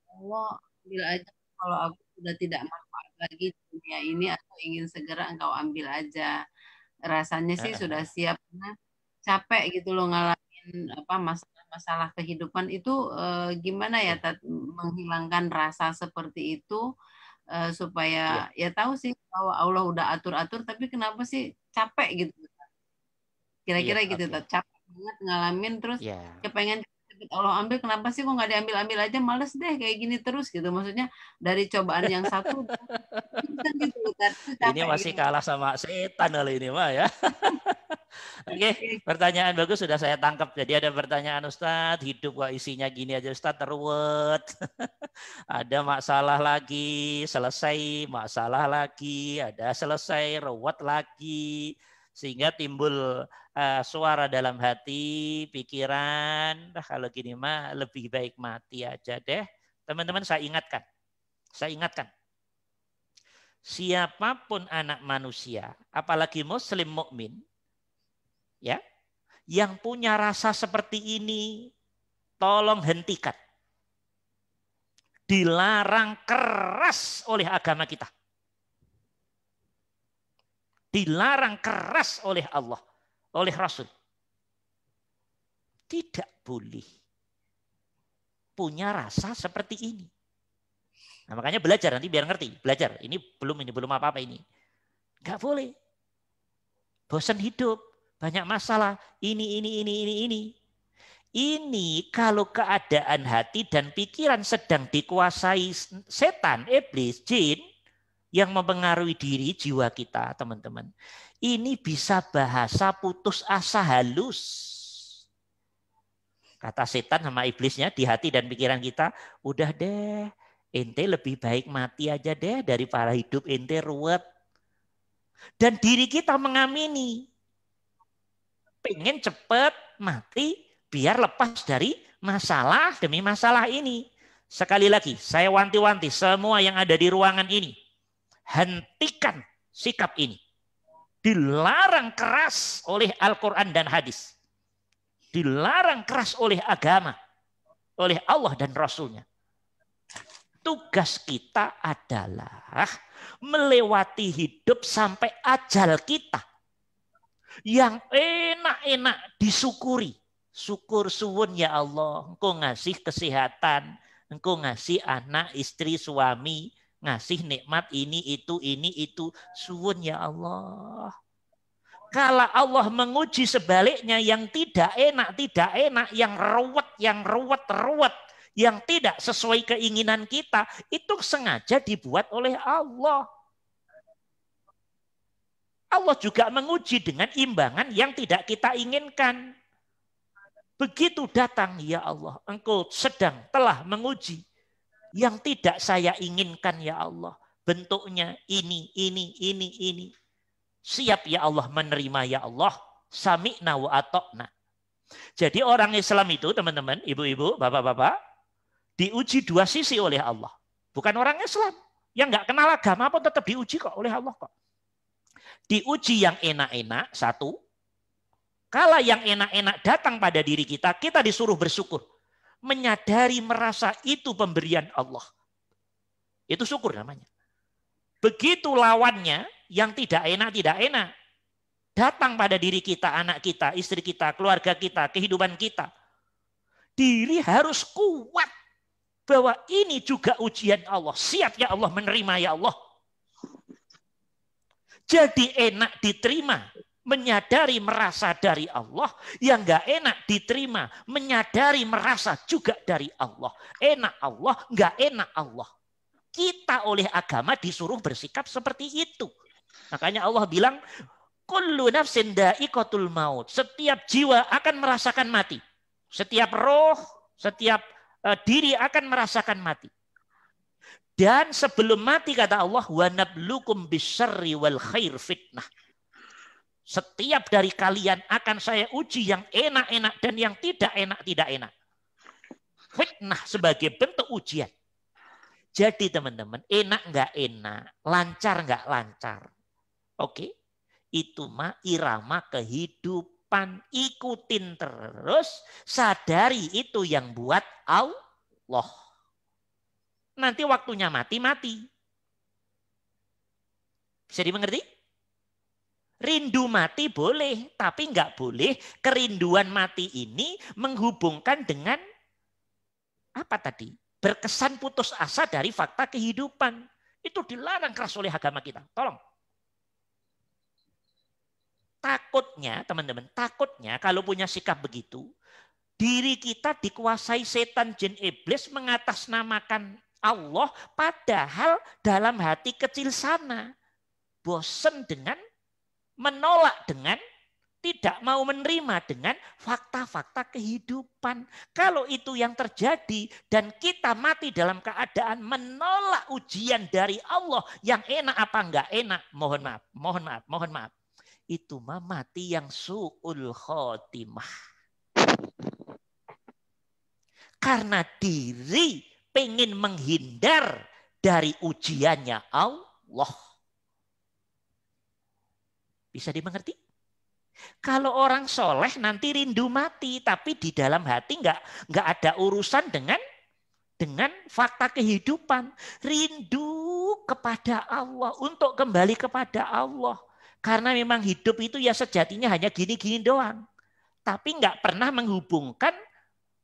Allah ambil aja, kalau aku sudah tidak manfaat lagi di dunia ini, aku ingin segera Engkau ambil aja. Rasanya sih sudah siap, karena capek gitu loh ngalamin masalah kehidupan itu. Gimana ya, Tat, menghilangkan rasa seperti itu supaya ya tahu sih bahwa Allah udah atur-atur, tapi kenapa sih capek gitu? Kira-kira gitu, Tat, capek banget ngalamin, terus kepengen Allah ambil, kenapa sih kok nggak diambil-ambil aja, males deh kayak gini terus gitu. Maksudnya dari cobaan yang satu gitu, ini masih gitu. Kalah sama setan kali ini mah ya. Oke, pertanyaan bagus sudah saya tangkap. Jadi ada pertanyaan, Ustadz, hidup kok isinya gini aja Ustadz, ruwet. Ada masalah lagi, selesai, masalah lagi, ada selesai, ruwet lagi. Sehingga timbul suara dalam hati, pikiran, kalau gini mah lebih baik mati aja deh. Teman-teman, saya ingatkan. Siapapun anak manusia, apalagi muslim mukmin, ya, yang punya rasa seperti ini, tolong hentikan. Dilarang keras oleh agama kita. Dilarang keras oleh Allah, oleh Rasul. Tidak boleh punya rasa seperti ini. Nah, makanya belajar, nanti biar ngerti. Belajar, ini belum apa-apa ini. Enggak boleh. Bosan hidup, banyak masalah, ini. Ini kalau keadaan hati dan pikiran sedang dikuasai setan, iblis, jin, yang mempengaruhi diri, jiwa kita, teman-teman. Ini bisa bahasa putus asa halus. Kata setan sama iblisnya di hati dan pikiran kita, udah deh, ente lebih baik mati aja deh daripada hidup ente ruwet. Dan diri kita mengamini. Pengen cepet mati biar lepas dari masalah demi masalah ini. Sekali lagi, saya wanti-wanti semua yang ada di ruangan ini. Hentikan sikap ini. Dilarang keras oleh Al-Quran dan hadis. Dilarang keras oleh agama. Oleh Allah dan Rasulnya. Tugas kita adalah melewati hidup sampai ajal kita. Yang enak-enak disyukuri. Syukur suwun ya Allah. Engkau ngasih kesehatan. Engkau ngasih anak, istri, suami. Ngasih nikmat ini, itu. Suwun ya Allah. Kalau Allah menguji sebaliknya yang tidak enak, yang ruwet, yang tidak sesuai keinginan kita, itu sengaja dibuat oleh Allah. Allah juga menguji dengan imbangan yang tidak kita inginkan. Begitu datang, ya Allah, Engkau telah menguji yang tidak saya inginkan, ya Allah. Bentuknya ini. Siap ya Allah menerima, ya Allah. Sami'na wa ata'na. Jadi orang Islam itu, teman-teman, ibu-ibu, bapak-bapak, diuji dua sisi oleh Allah. Bukan orang Islam. Yang nggak kenal agama pun tetap diuji kok oleh Allah kok. Diuji yang enak-enak, satu. Kalau yang enak-enak datang pada diri kita, kita disuruh bersyukur. Menyadari, merasa itu pemberian Allah. Itu syukur namanya. Begitu lawannya, yang tidak enak, datang pada diri kita, anak kita, istri kita, keluarga kita, kehidupan kita. Diri harus kuat bahwa ini juga ujian Allah. Siap ya Allah menerima ya Allah. Jadi enak diterima, menyadari merasa dari Allah. Yang enggak enak diterima, menyadari merasa juga dari Allah. Enak Allah, enggak enak Allah. Kita oleh agama disuruh bersikap seperti itu. Makanya Allah bilang, kullu nafsin dha'iqatul maut. Setiap jiwa akan merasakan mati. Setiap roh Setiap diri akan merasakan mati. Dan sebelum mati kata Allah, wa nablukum bisyarri wal khair fitnah. Setiap dari kalian akan saya uji yang enak-enak dan yang tidak enak. Fitnah sebagai bentuk ujian. Jadi teman-teman, enak nggak enak, lancar nggak lancar. Oke, itu mah irama kehidupan. Ikutin terus, sadari itu yang buat Allah. Nanti waktunya mati. Bisa dimengerti? Rindu mati boleh, tapi nggak boleh kerinduan mati ini menghubungkan dengan apa tadi? Berkesan putus asa dari fakta kehidupan. Itu dilarang keras oleh agama kita. Tolong. Takutnya, teman-teman, kalau punya sikap begitu, diri kita dikuasai setan, jin, iblis mengatasnamakan Allah, padahal dalam hati kecil sana bosen dengan menolak, dengan tidak mau menerima dengan fakta-fakta kehidupan. Kalau itu yang terjadi dan kita mati dalam keadaan menolak ujian dari Allah yang enak apa enggak enak, mohon maaf. Itu mah mati yang su'ul khotimah. Karena diri pengen menghindar dari ujiannya Allah. Bisa dimengerti? Kalau orang soleh nanti rindu mati, tapi di dalam hati nggak ada urusan dengan fakta kehidupan. Rindu kepada Allah, untuk kembali kepada Allah. Karena memang hidup itu ya sejatinya hanya gini-gini doang. Tapi nggak pernah menghubungkan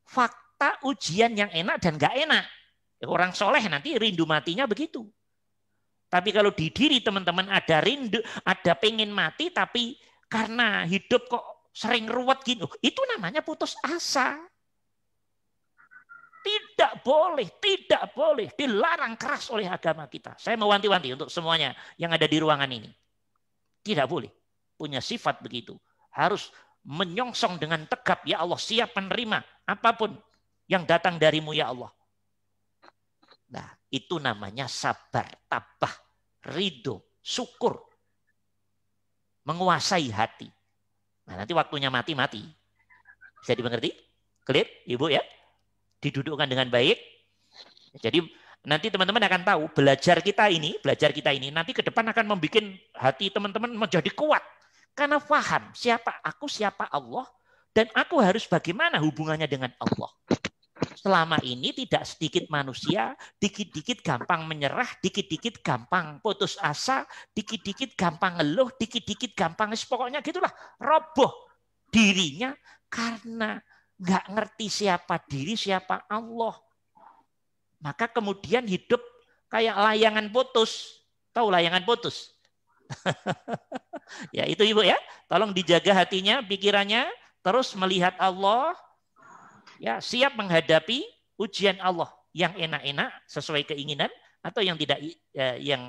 fakta ujian yang enak dan nggak enak. Orang soleh nanti rindu matinya begitu. Tapi kalau di diri teman-teman ada rindu, ada pengen mati, tapi karena hidup kok sering ruwet gitu, itu namanya putus asa. Tidak boleh, dilarang keras oleh agama kita. Saya mau wanti-wanti untuk semuanya yang ada di ruangan ini. Tidak boleh punya sifat begitu. Harus menyongsong dengan tegap, ya Allah siap menerima apapun yang datang darimu ya Allah. Nah, itu namanya sabar, tabah, ridho, syukur. Menguasai hati. Nah, nanti waktunya mati. Bisa dimengerti? Clear, Ibu ya? Didudukkan dengan baik. Jadi nanti teman-teman akan tahu belajar kita ini nanti ke depan akan membuat hati teman-teman menjadi kuat. Karena paham siapa aku, siapa Allah, dan aku harus bagaimana hubungannya dengan Allah. Selama ini tidak sedikit manusia, dikit-dikit gampang menyerah, dikit-dikit gampang putus asa, dikit-dikit gampang ngeluh, dikit-dikit gampang, pokoknya gitulah, roboh dirinya karena nggak ngerti siapa diri, siapa Allah. Maka kemudian hidup kayak layangan putus. Tahu layangan putus? Ya itu Ibu ya, tolong dijaga hatinya, pikirannya, terus melihat Allah. Ya, siap menghadapi ujian Allah yang enak-enak sesuai keinginan atau yang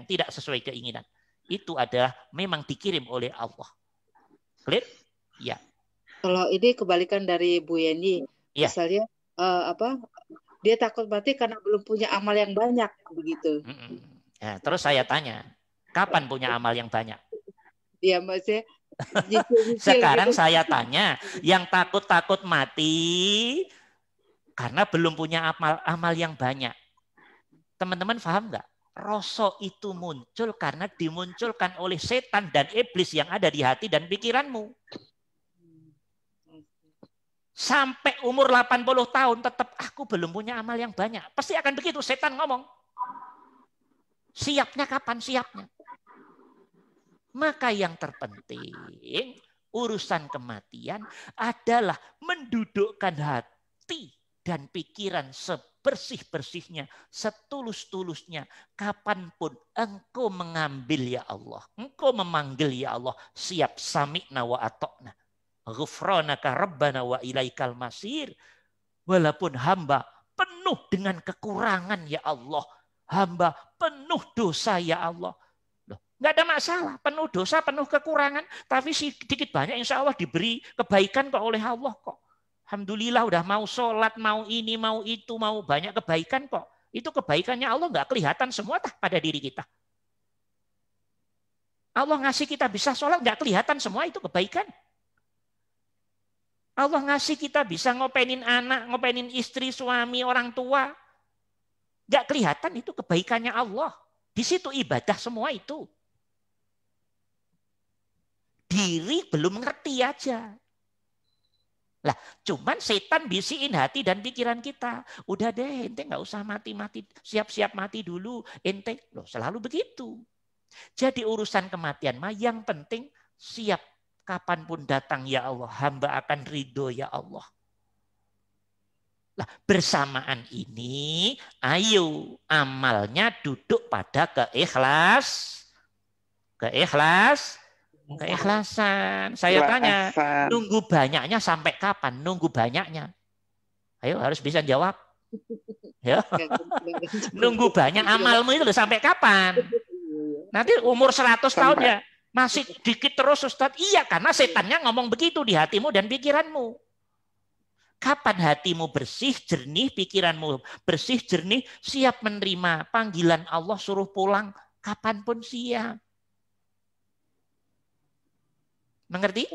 tidak sesuai keinginan. Itu adalah memang dikirim oleh Allah. Clear? Ya. Kalau ini kebalikan dari Bu Yeni, ya. Misalnya dia takut mati karena belum punya amal yang banyak begitu. Nah, terus saya tanya, kapan punya amal yang banyak? Iya, maksudnya sekarang gitu. Saya tanya, yang takut mati karena belum punya amal yang banyak. Teman-teman paham nggak? Rasa itu muncul karena dimunculkan oleh setan dan iblis yang ada di hati dan pikiranmu. Sampai umur 80 tahun tetap aku belum punya amal yang banyak. Pasti akan begitu setan ngomong. Siapnya kapan siapnya? Maka yang terpenting urusan kematian adalah mendudukkan hati dan pikiran sebersih-bersihnya, setulus-tulusnya. Kapanpun engkau mengambil ya Allah, engkau memanggil ya Allah, siap sami'na wa atokna. Ghufranaka rabbana wa ilaikal masir. Walaupun hamba penuh dengan kekurangan ya Allah, hamba penuh dosa ya Allah. Nggak ada masalah, penuh dosa, penuh kekurangan, tapi sedikit banyak insya Allah diberi kebaikan kok oleh Allah kok. Alhamdulillah udah mau sholat, mau ini, mau itu, mau banyak kebaikan kok. Itu kebaikannya Allah nggak kelihatan semua pada diri kita. Allah ngasih kita bisa sholat nggak kelihatan semua itu kebaikan. Allah ngasih kita bisa ngopenin anak, ngopenin istri, suami, orang tua. Nggak kelihatan itu kebaikannya Allah. Di situ ibadah semua itu. Diri belum ngerti aja. Lah, cuman setan bisikin hati dan pikiran kita. Udah deh, ente nggak usah mati-mati, siap-siap mati dulu. Ente, loh selalu begitu. Jadi urusan kematian mah yang penting siap kapanpun datang ya Allah. Hamba akan ridho ya Allah. Lah, bersamaan ini, ayo amalnya duduk pada keikhlasan. Saya tanya, nunggu banyaknya sampai kapan? Nunggu banyaknya. Ayo harus bisa jawab. Ya. Nunggu banyak amalmu itu sampai kapan? Nanti umur 100 tahun ya masih dikit terus Ustaz. Iya, karena setannya ngomong begitu di hatimu dan pikiranmu. Kapan hatimu bersih, jernih, pikiranmu bersih, jernih, siap menerima panggilan Allah suruh pulang, kapanpun siap. Mengerti?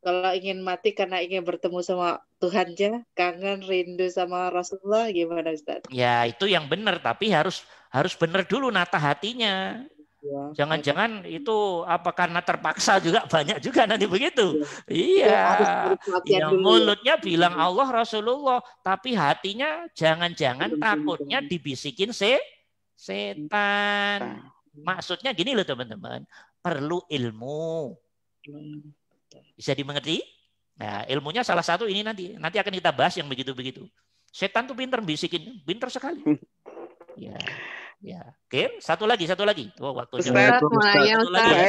Kalau ingin mati karena ingin bertemu sama Tuhan aja, kangen rindu sama Rasulullah, gimana Ustaz? Ya itu yang benar, tapi harus benar dulu nata hatinya. Jangan-jangan itu apa karena terpaksa juga banyak juga nanti begitu. Iya. Ya, mulutnya bilang Allah Rasulullah, tapi hatinya jangan-jangan takutnya dibisikin setan. Maksudnya gini loh teman-teman, perlu ilmu. Bisa dimengerti? Nah, ilmunya salah satu ini nanti akan kita bahas yang begitu-begitu. Setan tuh pinter bisikin, pinter sekali. Ya. Ya, oke. Satu lagi. Oh, waktunya.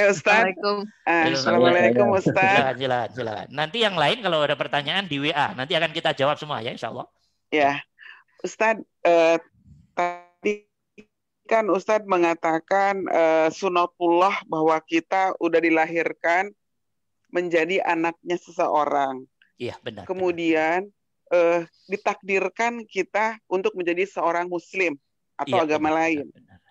Ustaz. Assalamualaikum Ustaz. Silakan. Nanti yang lain kalau ada pertanyaan di WA, nanti akan kita jawab semua ya, insya Allah. Ya, Ustaz. Tadi kan Ustaz mengatakan sunatullah bahwa kita udah dilahirkan menjadi anaknya seseorang. Iya, benar. Kemudian ditakdirkan kita untuk menjadi seorang Muslim atau agama lain. Benar.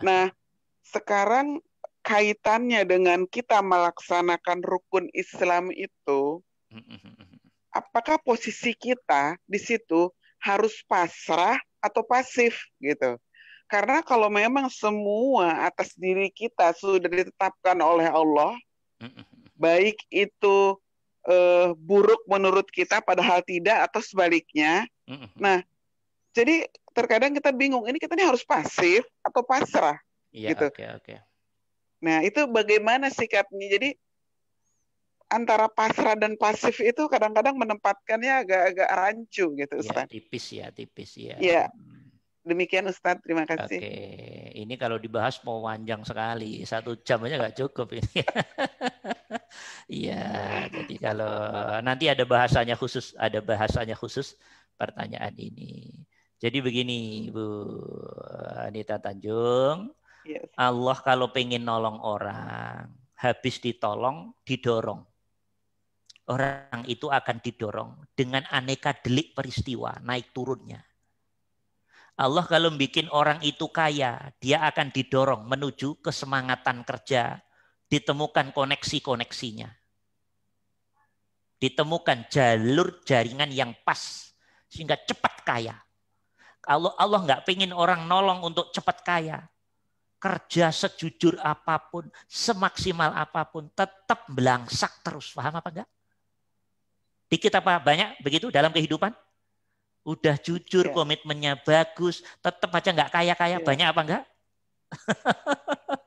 Nah, sekarang kaitannya dengan kita melaksanakan rukun Islam itu, apakah posisi kita di situ harus pasrah atau pasif gitu? Karena kalau memang semua atas diri kita sudah ditetapkan oleh Allah, baik itu buruk menurut kita padahal tidak atau sebaliknya. Nah, jadi terkadang kita bingung, ini kita ini harus pasif atau pasrah, gitu. Oke. Nah, itu bagaimana sikapnya? Jadi antara pasrah dan pasif itu kadang-kadang menempatkannya agak-agak rancu, gitu, Ustaz. Tipis ya. Iya. Demikian Ustaz, terima kasih. Oke, ini kalau dibahas mau panjang sekali, 1 jam aja nggak cukup ini. Iya, jadi kalau nanti ada bahasanya khusus pertanyaan ini. Jadi begini, Bu Anita Tanjung, yes. Allah kalau pengen nolong orang, habis ditolong, didorong. Orang itu akan didorong dengan aneka delik peristiwa, naik turunnya. Allah kalau bikin orang itu kaya, dia akan didorong menuju kesemangatan kerja, ditemukan koneksi-koneksinya. Ditemukan jalur jaringan yang pas, sehingga cepat kaya. Kalau Allah nggak pengen orang nolong untuk cepat kaya, kerja sejujur apapun, semaksimal apapun, tetap belangsak terus. Paham apa enggak? Dikit apa banyak begitu dalam kehidupan? Udah jujur, komitmennya bagus, tetap aja nggak kaya-kaya, banyak apa enggak?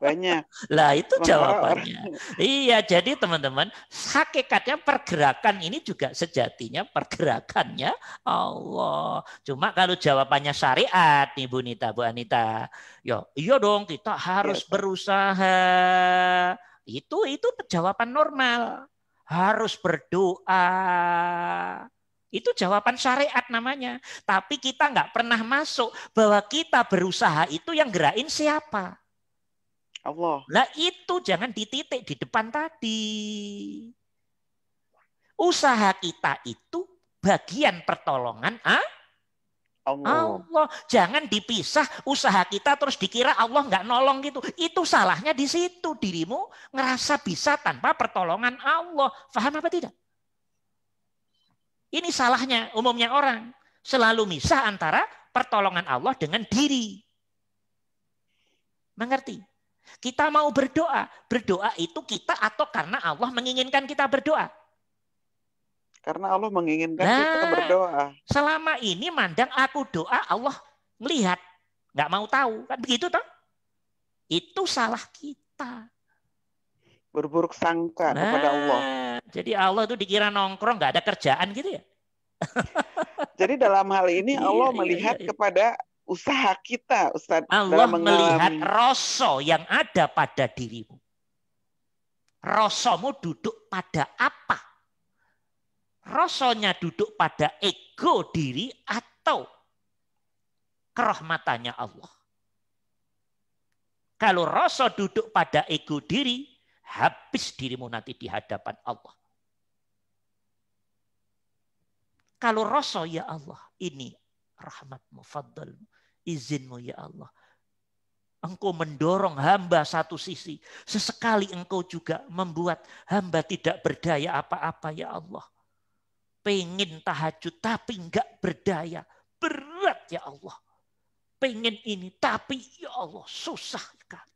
Banyak. Lah itu jawabannya. Iya, jadi teman-teman, hakikatnya pergerakan ini juga sejatinya pergerakannya Allah. Cuma kalau jawabannya syariat nih Bu Nita, Bu Anita, ya iya dong kita harus berusaha. Itu jawaban normal. Harus berdoa. Itu jawaban syariat namanya. Tapi kita nggak pernah masuk bahwa kita berusaha itu yang gerakin siapa? Allah. Lah itu jangan dititik di depan tadi. Usaha kita itu bagian pertolongan Allah. Jangan dipisah usaha kita terus dikira Allah nggak nolong gitu. Itu salahnya di situ. Dirimu ngerasa bisa tanpa pertolongan Allah. Paham apa tidak? Ini salahnya umumnya orang. Selalu misah antara pertolongan Allah dengan diri. Mengerti? Kita mau berdoa. Berdoa itu kita atau karena Allah menginginkan kita berdoa? Karena Allah menginginkan kita berdoa. Selama ini mandang aku doa Allah melihat. Nggak mau tahu. Kan begitu toh? Itu salah kita. Berburuk sangka kepada Allah. Jadi Allah itu dikira nongkrong nggak ada kerjaan gitu ya? Jadi dalam hal ini Allah melihat kepada usaha kita, Ustaz. Allah melihat rasa yang ada pada dirimu. Rasamu duduk pada apa? Rasanya duduk pada ego diri atau kerahmatannya Allah. Kalau rasa duduk pada ego diri, habis dirimu nanti di hadapan Allah. Kalau rasa ya Allah, ini rahmatmu, fadlmu, izinmu ya Allah. Engkau mendorong hamba satu sisi. Sesekali engkau juga membuat hamba tidak berdaya apa-apa ya Allah. Pengen tahajud tapi enggak berdaya. Berat ya Allah. Pengen ini tapi ya Allah susah sekali.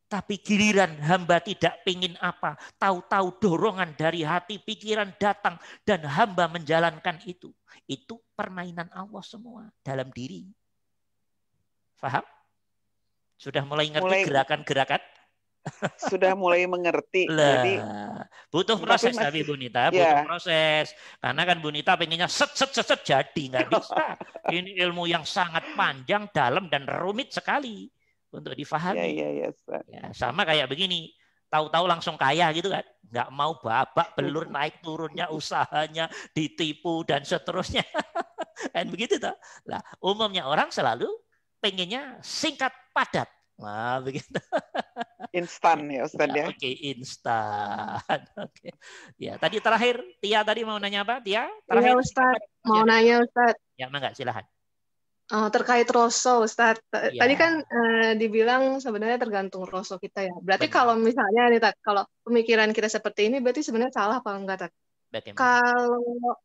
Tapi giliran hamba tidak pengen apa. Tahu-tahu dorongan dari hati pikiran datang. Dan hamba menjalankan itu. Itu permainan Allah semua dalam diri. Paham? Sudah mulai ngerti gerakan-gerakan? Sudah mulai mengerti. Lah, jadi butuh proses tapi Bu Nita, butuh proses. Karena kan Bu Nita pengennya set jadi nggak bisa. Ini ilmu yang sangat panjang, dalam dan rumit sekali untuk difahami. Ya, sama kayak begini, tahu-tahu langsung kaya gitu kan? Nggak mau babak belur naik turunnya usahanya ditipu dan seterusnya. Kan begitu toh? Lah, umumnya orang selalu pengennya singkat padat. Nah, begitu. Instan ya Ustaz ya. Oke, instan. Oke. Ya, tadi terakhir Tia tadi mau nanya apa? Tia? Terakhir. Iya Ustaz, mau nanya Ustaz. Ya, mangga silakan. Terkait roso Ustaz. Tadi kan dibilang sebenarnya tergantung roso kita ya. Berarti kalau misalnya nih Tat, kalau pemikiran kita seperti ini berarti sebenarnya salah apa enggak Tat? Kalau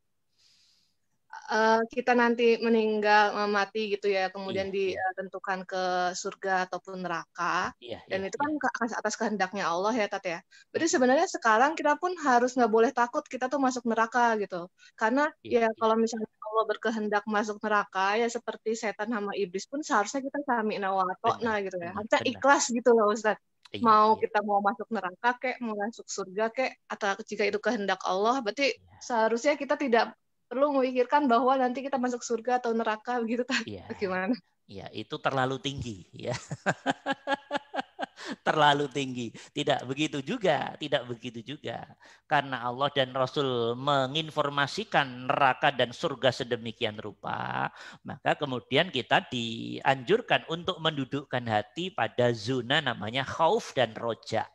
kita nanti meninggal mati gitu ya, kemudian ditentukan ke surga ataupun neraka, dan itu kan atas kehendaknya Allah ya Tat ya. Berarti sebenarnya sekarang kita pun harus nggak boleh takut kita tuh masuk neraka gitu, karena ya kalau misalnya Allah berkehendak masuk neraka ya seperti setan sama iblis pun seharusnya kita sami'na wa ata'na gitu ya, harusnya ikhlas gitu loh Ustaz. Mau kita mau masuk neraka kek, mau masuk surga kek, atau jika itu kehendak Allah, berarti seharusnya kita tidak perlu memikirkan bahwa nanti kita masuk surga atau neraka begitu kan? Bagaimana? Ya, itu terlalu tinggi ya. Terlalu tinggi. Tidak begitu juga, tidak begitu juga. Karena Allah dan Rasul menginformasikan neraka dan surga sedemikian rupa, maka kemudian kita dianjurkan untuk mendudukkan hati pada zona namanya khauf dan roja.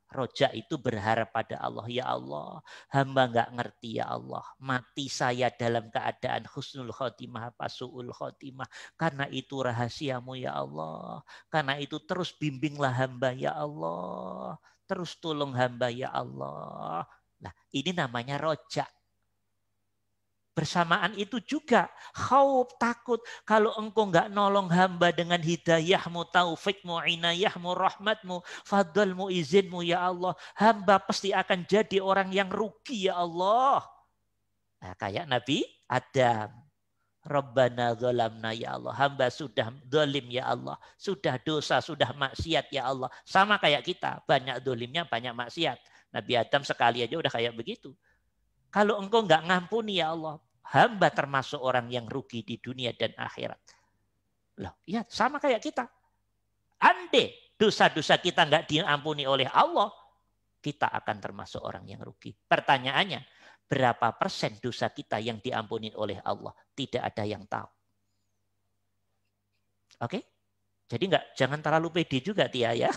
Roja itu berharap pada Allah. Ya Allah, hamba nggak ngerti ya Allah. Mati saya dalam keadaan husnul khotimah apa su'ul khotimah. Karena itu rahasiamu ya Allah. Karena itu terus bimbinglah hamba ya Allah. Terus tolong hamba ya Allah. Nah, ini namanya roja. Bersamaan itu juga khauf, takut. Kalau engkau nggak nolong hamba dengan hidayahmu, taufikmu, inayahmu, rahmatmu, fadlmu, izinmu ya Allah. Hamba pasti akan jadi orang yang rugi ya Allah. Nah, kayak Nabi Adam. Rabbana zalamna ya Allah. Hamba sudah zalim ya Allah. Sudah dosa, sudah maksiat ya Allah. Sama kayak kita. Banyak zalimnya, banyak maksiat. Nabi Adam sekali aja udah kayak begitu. Kalau engkau nggak ngampuni ya Allah, hamba termasuk orang yang rugi di dunia dan akhirat. Loh, ya sama kayak kita. Andai dosa-dosa kita nggak diampuni oleh Allah, kita akan termasuk orang yang rugi. Pertanyaannya, berapa persen dosa kita yang diampuni oleh Allah? Tidak ada yang tahu. Oke? Jadi jangan terlalu pede juga Tia ya.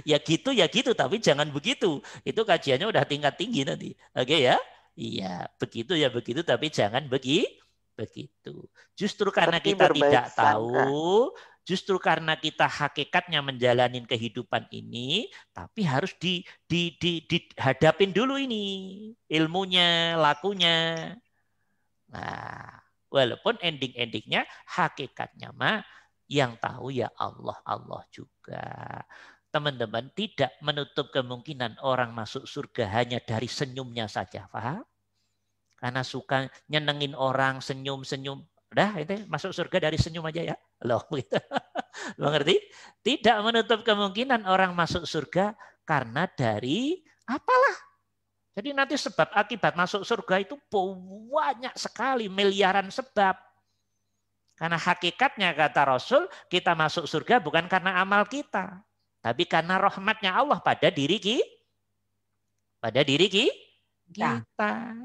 Ya gitu, tapi jangan begitu. Itu kajiannya udah tingkat tinggi nanti. Oke ya? Iya, begitu ya begitu, tapi jangan begitu. Justru karena kita tidak tahu, justru karena kita hakikatnya menjalani kehidupan ini, tapi harus dihadapin dulu ini ilmunya, lakunya. Nah, walaupun ending-endingnya hakikatnya mah yang tahu ya Allah juga. Teman-teman, tidak menutup kemungkinan orang masuk surga hanya dari senyumnya saja, paham? Karena suka nyenengin orang, senyum-senyum. Udah, itu masuk surga dari senyum aja ya. Loh, gitu. Mengerti? Tidak menutup kemungkinan orang masuk surga karena dari apalah. Jadi nanti sebab akibat masuk surga itu banyak sekali, miliaran sebab. Karena hakikatnya kata Rasul, kita masuk surga bukan karena amal kita, tapi karena rahmatnya Allah pada diri kita.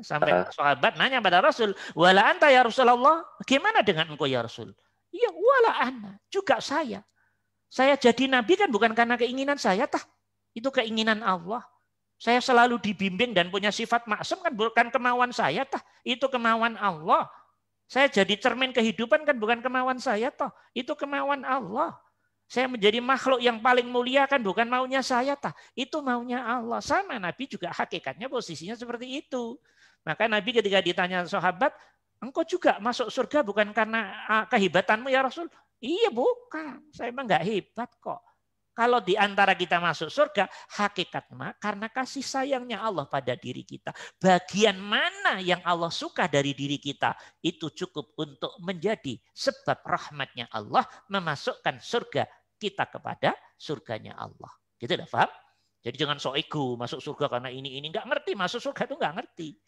Sampai sahabat nanya pada Rasul, wala anta ya Rasulullah, gimana dengan engkau ya Rasul? Iya, wala ana, juga saya. Saya jadi nabi kan bukan karena keinginan saya, itu keinginan Allah. Saya selalu dibimbing dan punya sifat maksum kan bukan kemauan saya, itu kemauan Allah. Saya jadi cermin kehidupan kan bukan kemauan saya, itu kemauan Allah. Saya menjadi makhluk yang paling mulia kan bukan maunya saya, itu maunya Allah. Sama Nabi juga hakikatnya posisinya seperti itu. Maka Nabi ketika ditanya sahabat, engkau juga masuk surga bukan karena kehebatanmu ya Rasul? Iya bukan, saya emang nggak hebat kok. Kalau di antara kita masuk surga, hakikatnya karena kasih sayangnya Allah pada diri kita. Bagian mana yang Allah suka dari diri kita, itu cukup untuk menjadi sebab rahmatnya Allah memasukkan surga kita kepada surganya Allah. Gitu dah, paham? Jadi jangan sok ego, masuk surga karena ini. Nggak ngerti, masuk surga itu nggak ngerti.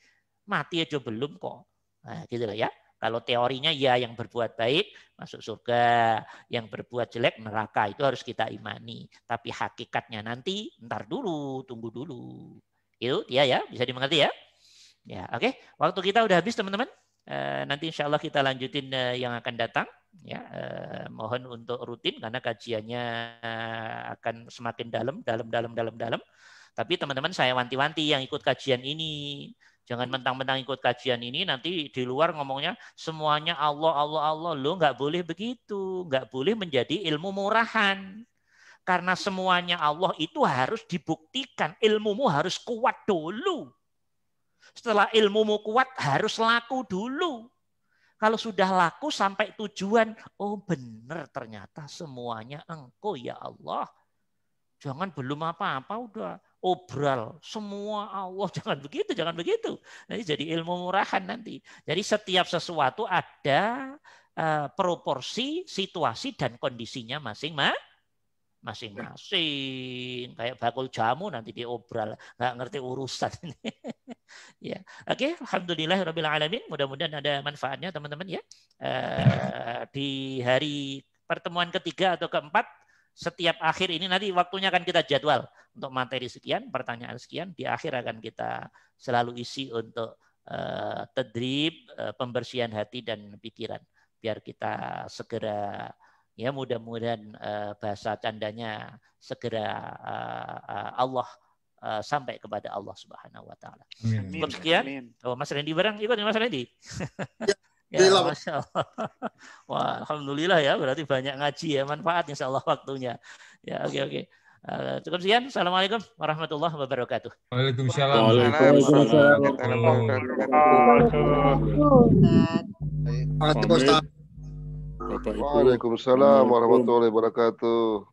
Mati aja belum kok. Nah, gitu lah ya. Kalau teorinya ya yang berbuat baik masuk surga, yang berbuat jelek neraka, itu harus kita imani. Tapi hakikatnya nanti ntar dulu, tunggu dulu. Itu dia ya, bisa dimengerti ya. Ya, oke. Waktu kita udah habis teman-teman. Nanti insya Allah kita lanjutin yang akan datang. Ya, mohon untuk rutin karena kajiannya akan semakin dalam. Tapi teman-teman saya wanti-wanti yang ikut kajian ini. Jangan mentang-mentang ikut kajian ini nanti di luar ngomongnya semuanya Allah. Lo nggak boleh begitu. Nggak boleh menjadi ilmu murahan. Karena semuanya Allah itu harus dibuktikan. Ilmumu harus kuat dulu. Setelah ilmumu kuat harus laku dulu. Kalau sudah laku sampai tujuan, oh benar ternyata semuanya Engkau ya Allah. Jangan belum apa-apa udah obral semua Allah, jangan begitu. Nanti jadi ilmu murahan nanti. Jadi setiap sesuatu ada proporsi, situasi dan kondisinya masing-masing. Kayak bakul jamu nanti diobral, nggak ngerti urusan ini. Ya, oke, alhamdulillahirabbil alamin. Mudah-mudahan ada manfaatnya teman-teman ya. Di hari pertemuan ketiga atau keempat setiap akhir ini nanti waktunya akan kita jadwal untuk materi sekian, pertanyaan sekian. Di akhir akan kita selalu isi untuk tadrib, pembersihan hati dan pikiran. Biar kita segera, ya mudah-mudahan bahasa candanya segera Allah sampai kepada Allah Subhanahu wa taala. Cukup sekian. Oh, Mas Randy bareng ikut Mas Randy. Ya, Masya Allah. Wah, alhamdulillah ya, berarti banyak ngaji ya, manfaat insya Allah waktunya. Ya, oke. Cukup sekian. Assalamualaikum warahmatullahi wabarakatuh. Waalaikumsalam. Waalaikumsalam warahmatullahi wabarakatuh.